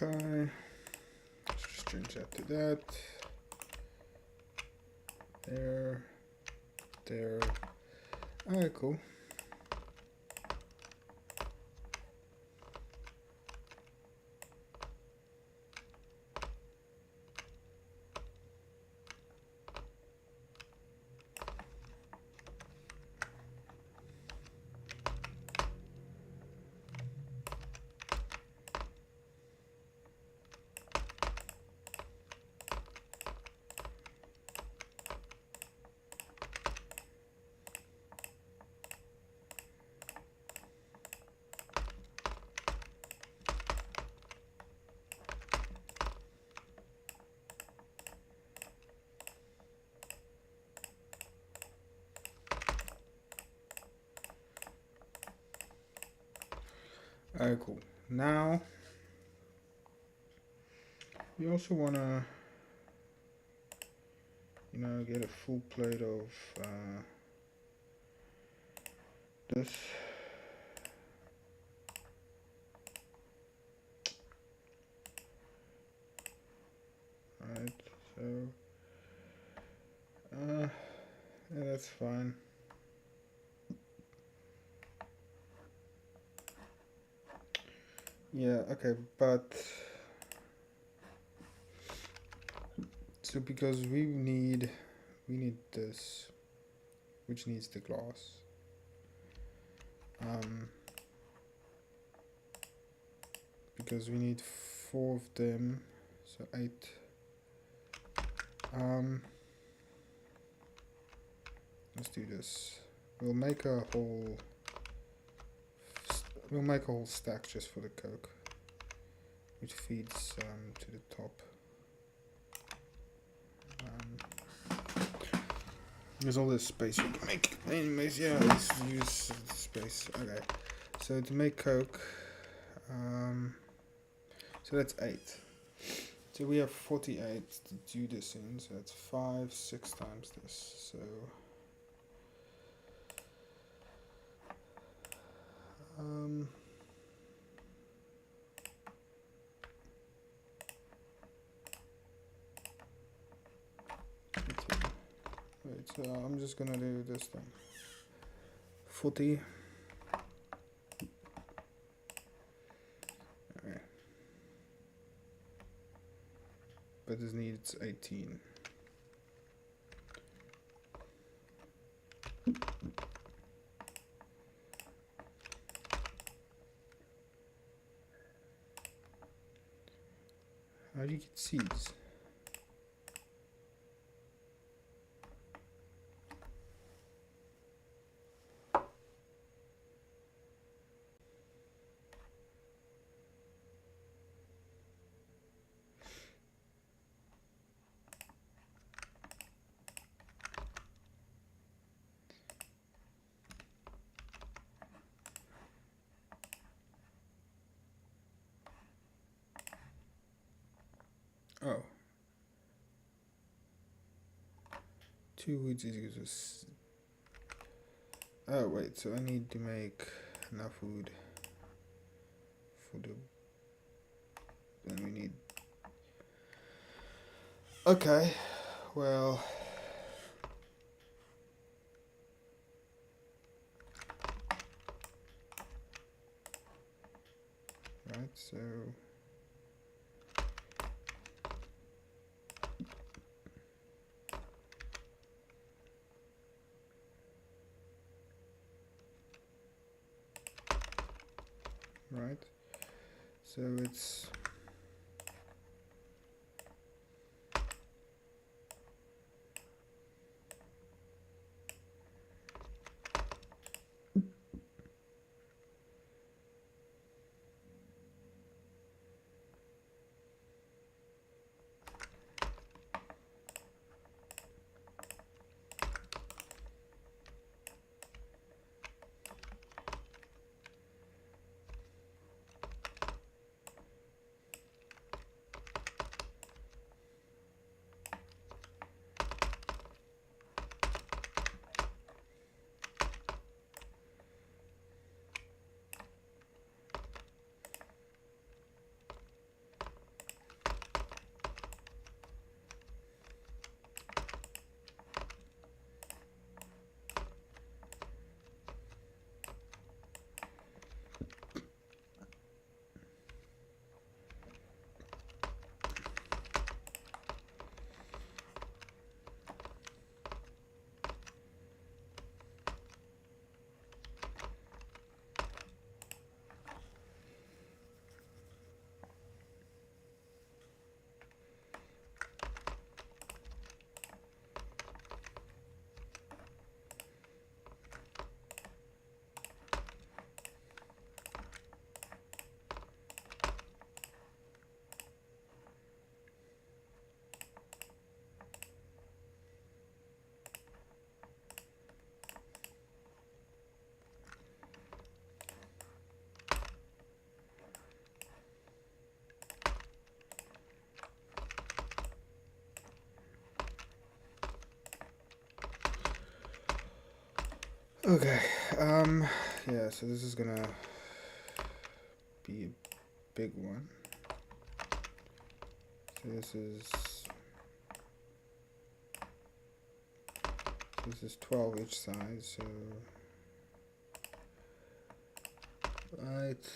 Okay. Let's just change that to that. There. There. Alright, cool. Alright, cool. Now, we also want to, get a full plate of this. Alright, so, yeah, that's fine. Yeah, okay, but so because we need this, which needs the glass. Because we need 4 of them, so 8. Let's do this. We'll make a whole stack just for the coke, which feeds to the top. There's all this space we can make. Anyways, yeah, let's use space. Okay, so to make coke, so that's 8. So we have 48 to do this in. So that's 5, 6 times this. So wait, so I'm just gonna do this thing. 40. Okay. But this needs 18. How do you get seeds? Oh. 2 woods is equal to oh wait, so I need to make enough wood for the, then we need, okay, well, right, so right, so it's Okay. Yeah. So this is gonna be a big one. So this is 12 each side. So right.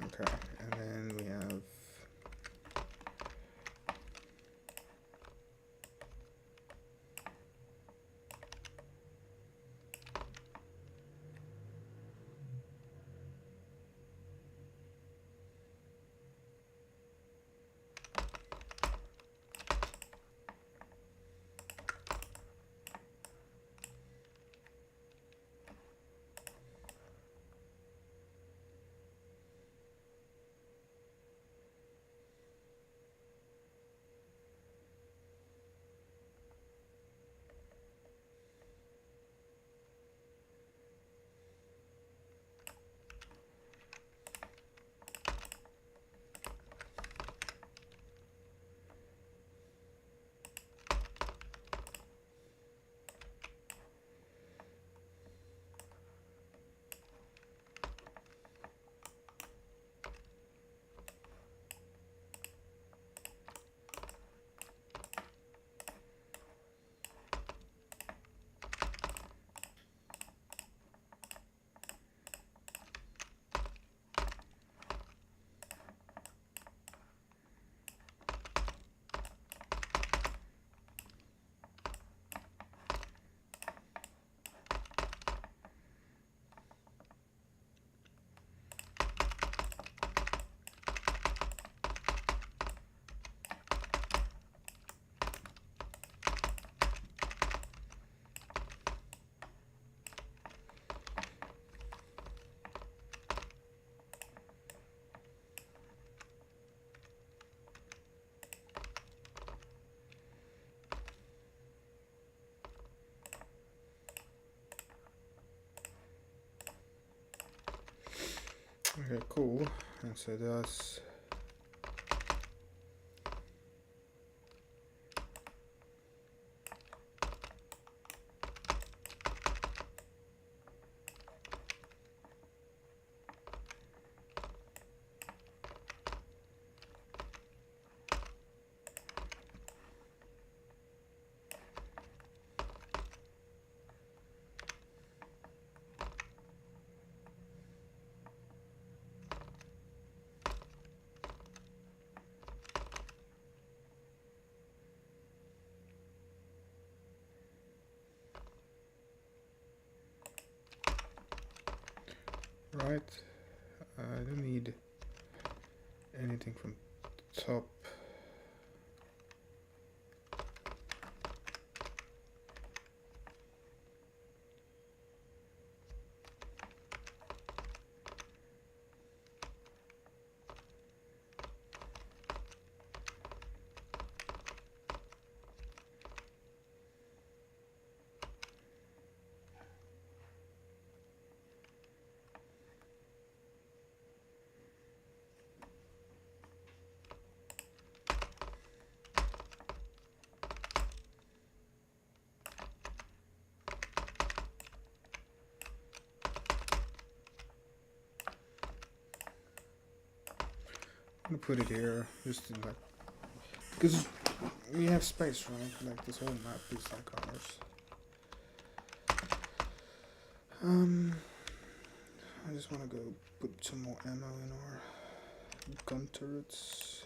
Okay, and then we have okay, cool. And so that's right. I don't need anything from top. gonna put it here just to like, because we have space, right? Like this whole map is like ours. I just want to go put some more ammo in our gun turrets.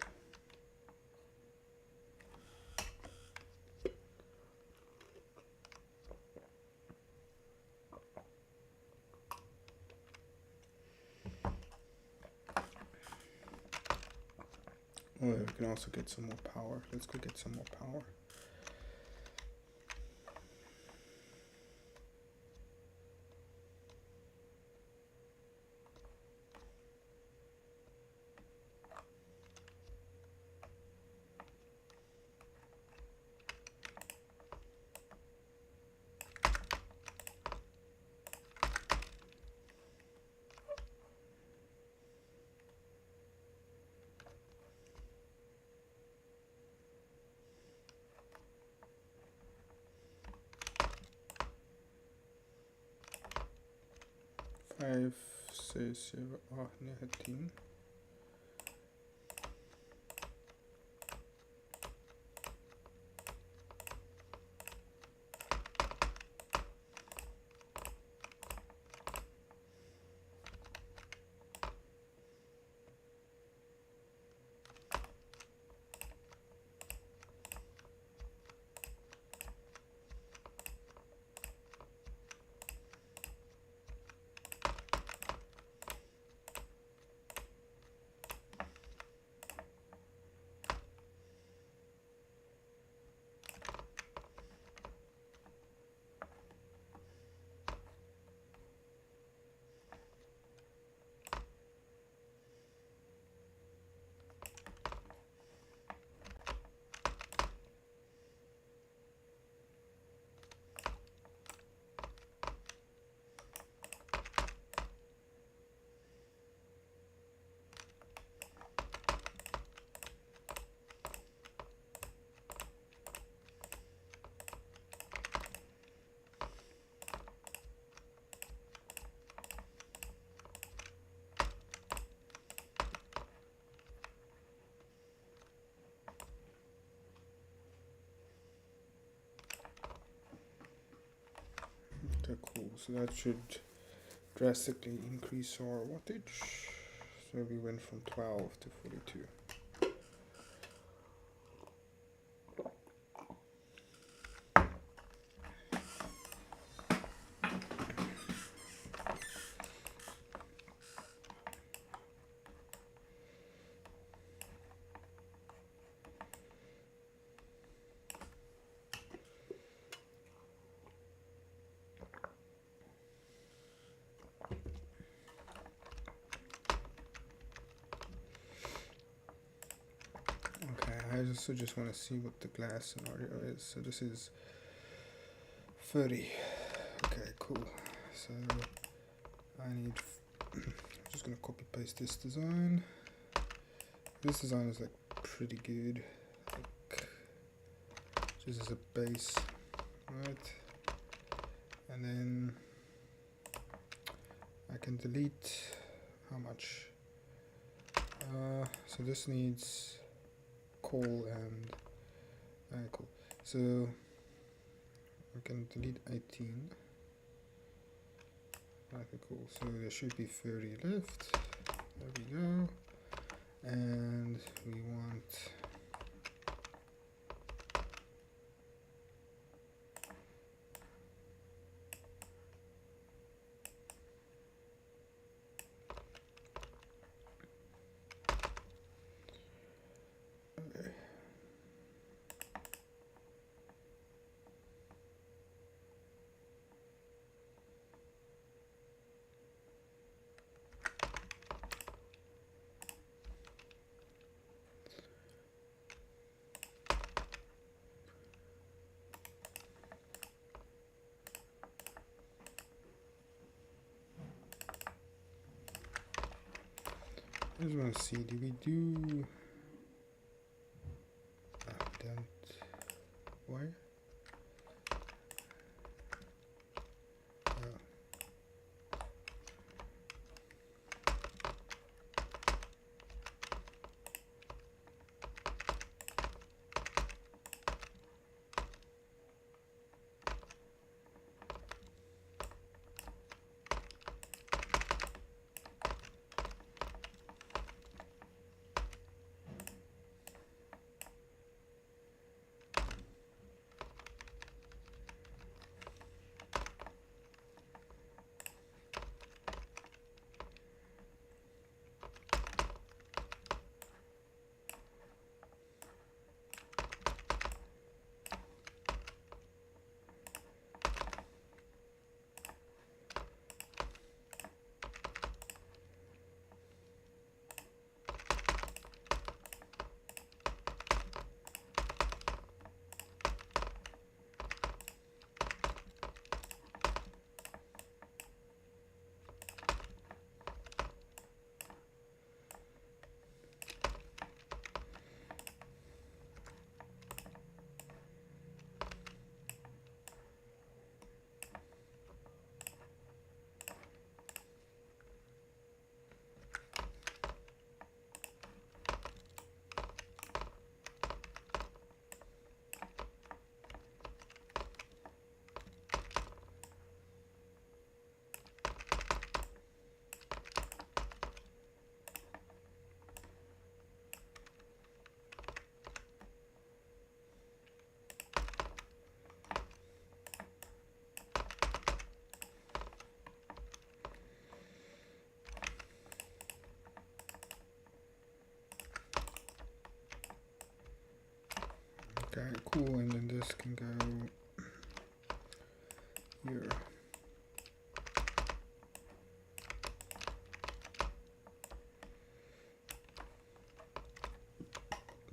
Oh, yeah, we can also get some more power. Let's go get some more power. Five, 6, 7, 8, 19. Okay, cool. So that should drastically increase our wattage. So we went from 12 to 42. I also just want to see what the glass scenario is. So this is 30. Okay, cool. So I need, I'm just gonna copy paste this design. This design is like pretty good. Like, just as a base, right? And then I can delete how much. So this needs coal and cool. So we can delete 18. Okay, cool. So there should be 30 left. There we go. And we want I just want to see, do we do don't why?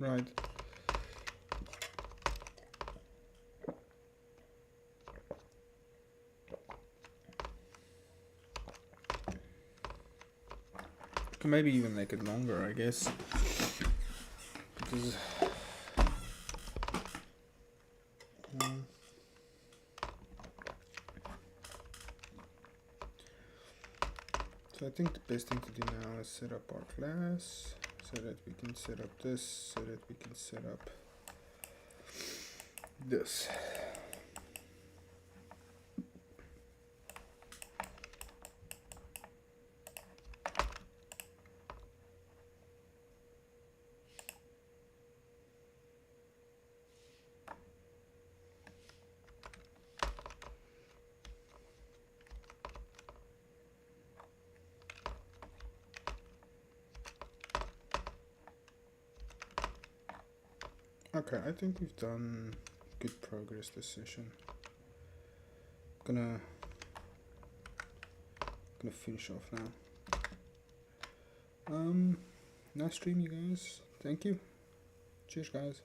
Right. Can maybe even make it longer, I guess. Because so I think the best thing to do now is set up our class so that we can set up this, so that we can set up this. Okay, I think we've done good progress this session. Gonna finish off now. Nice stream, you guys. Thank you. Cheers, guys.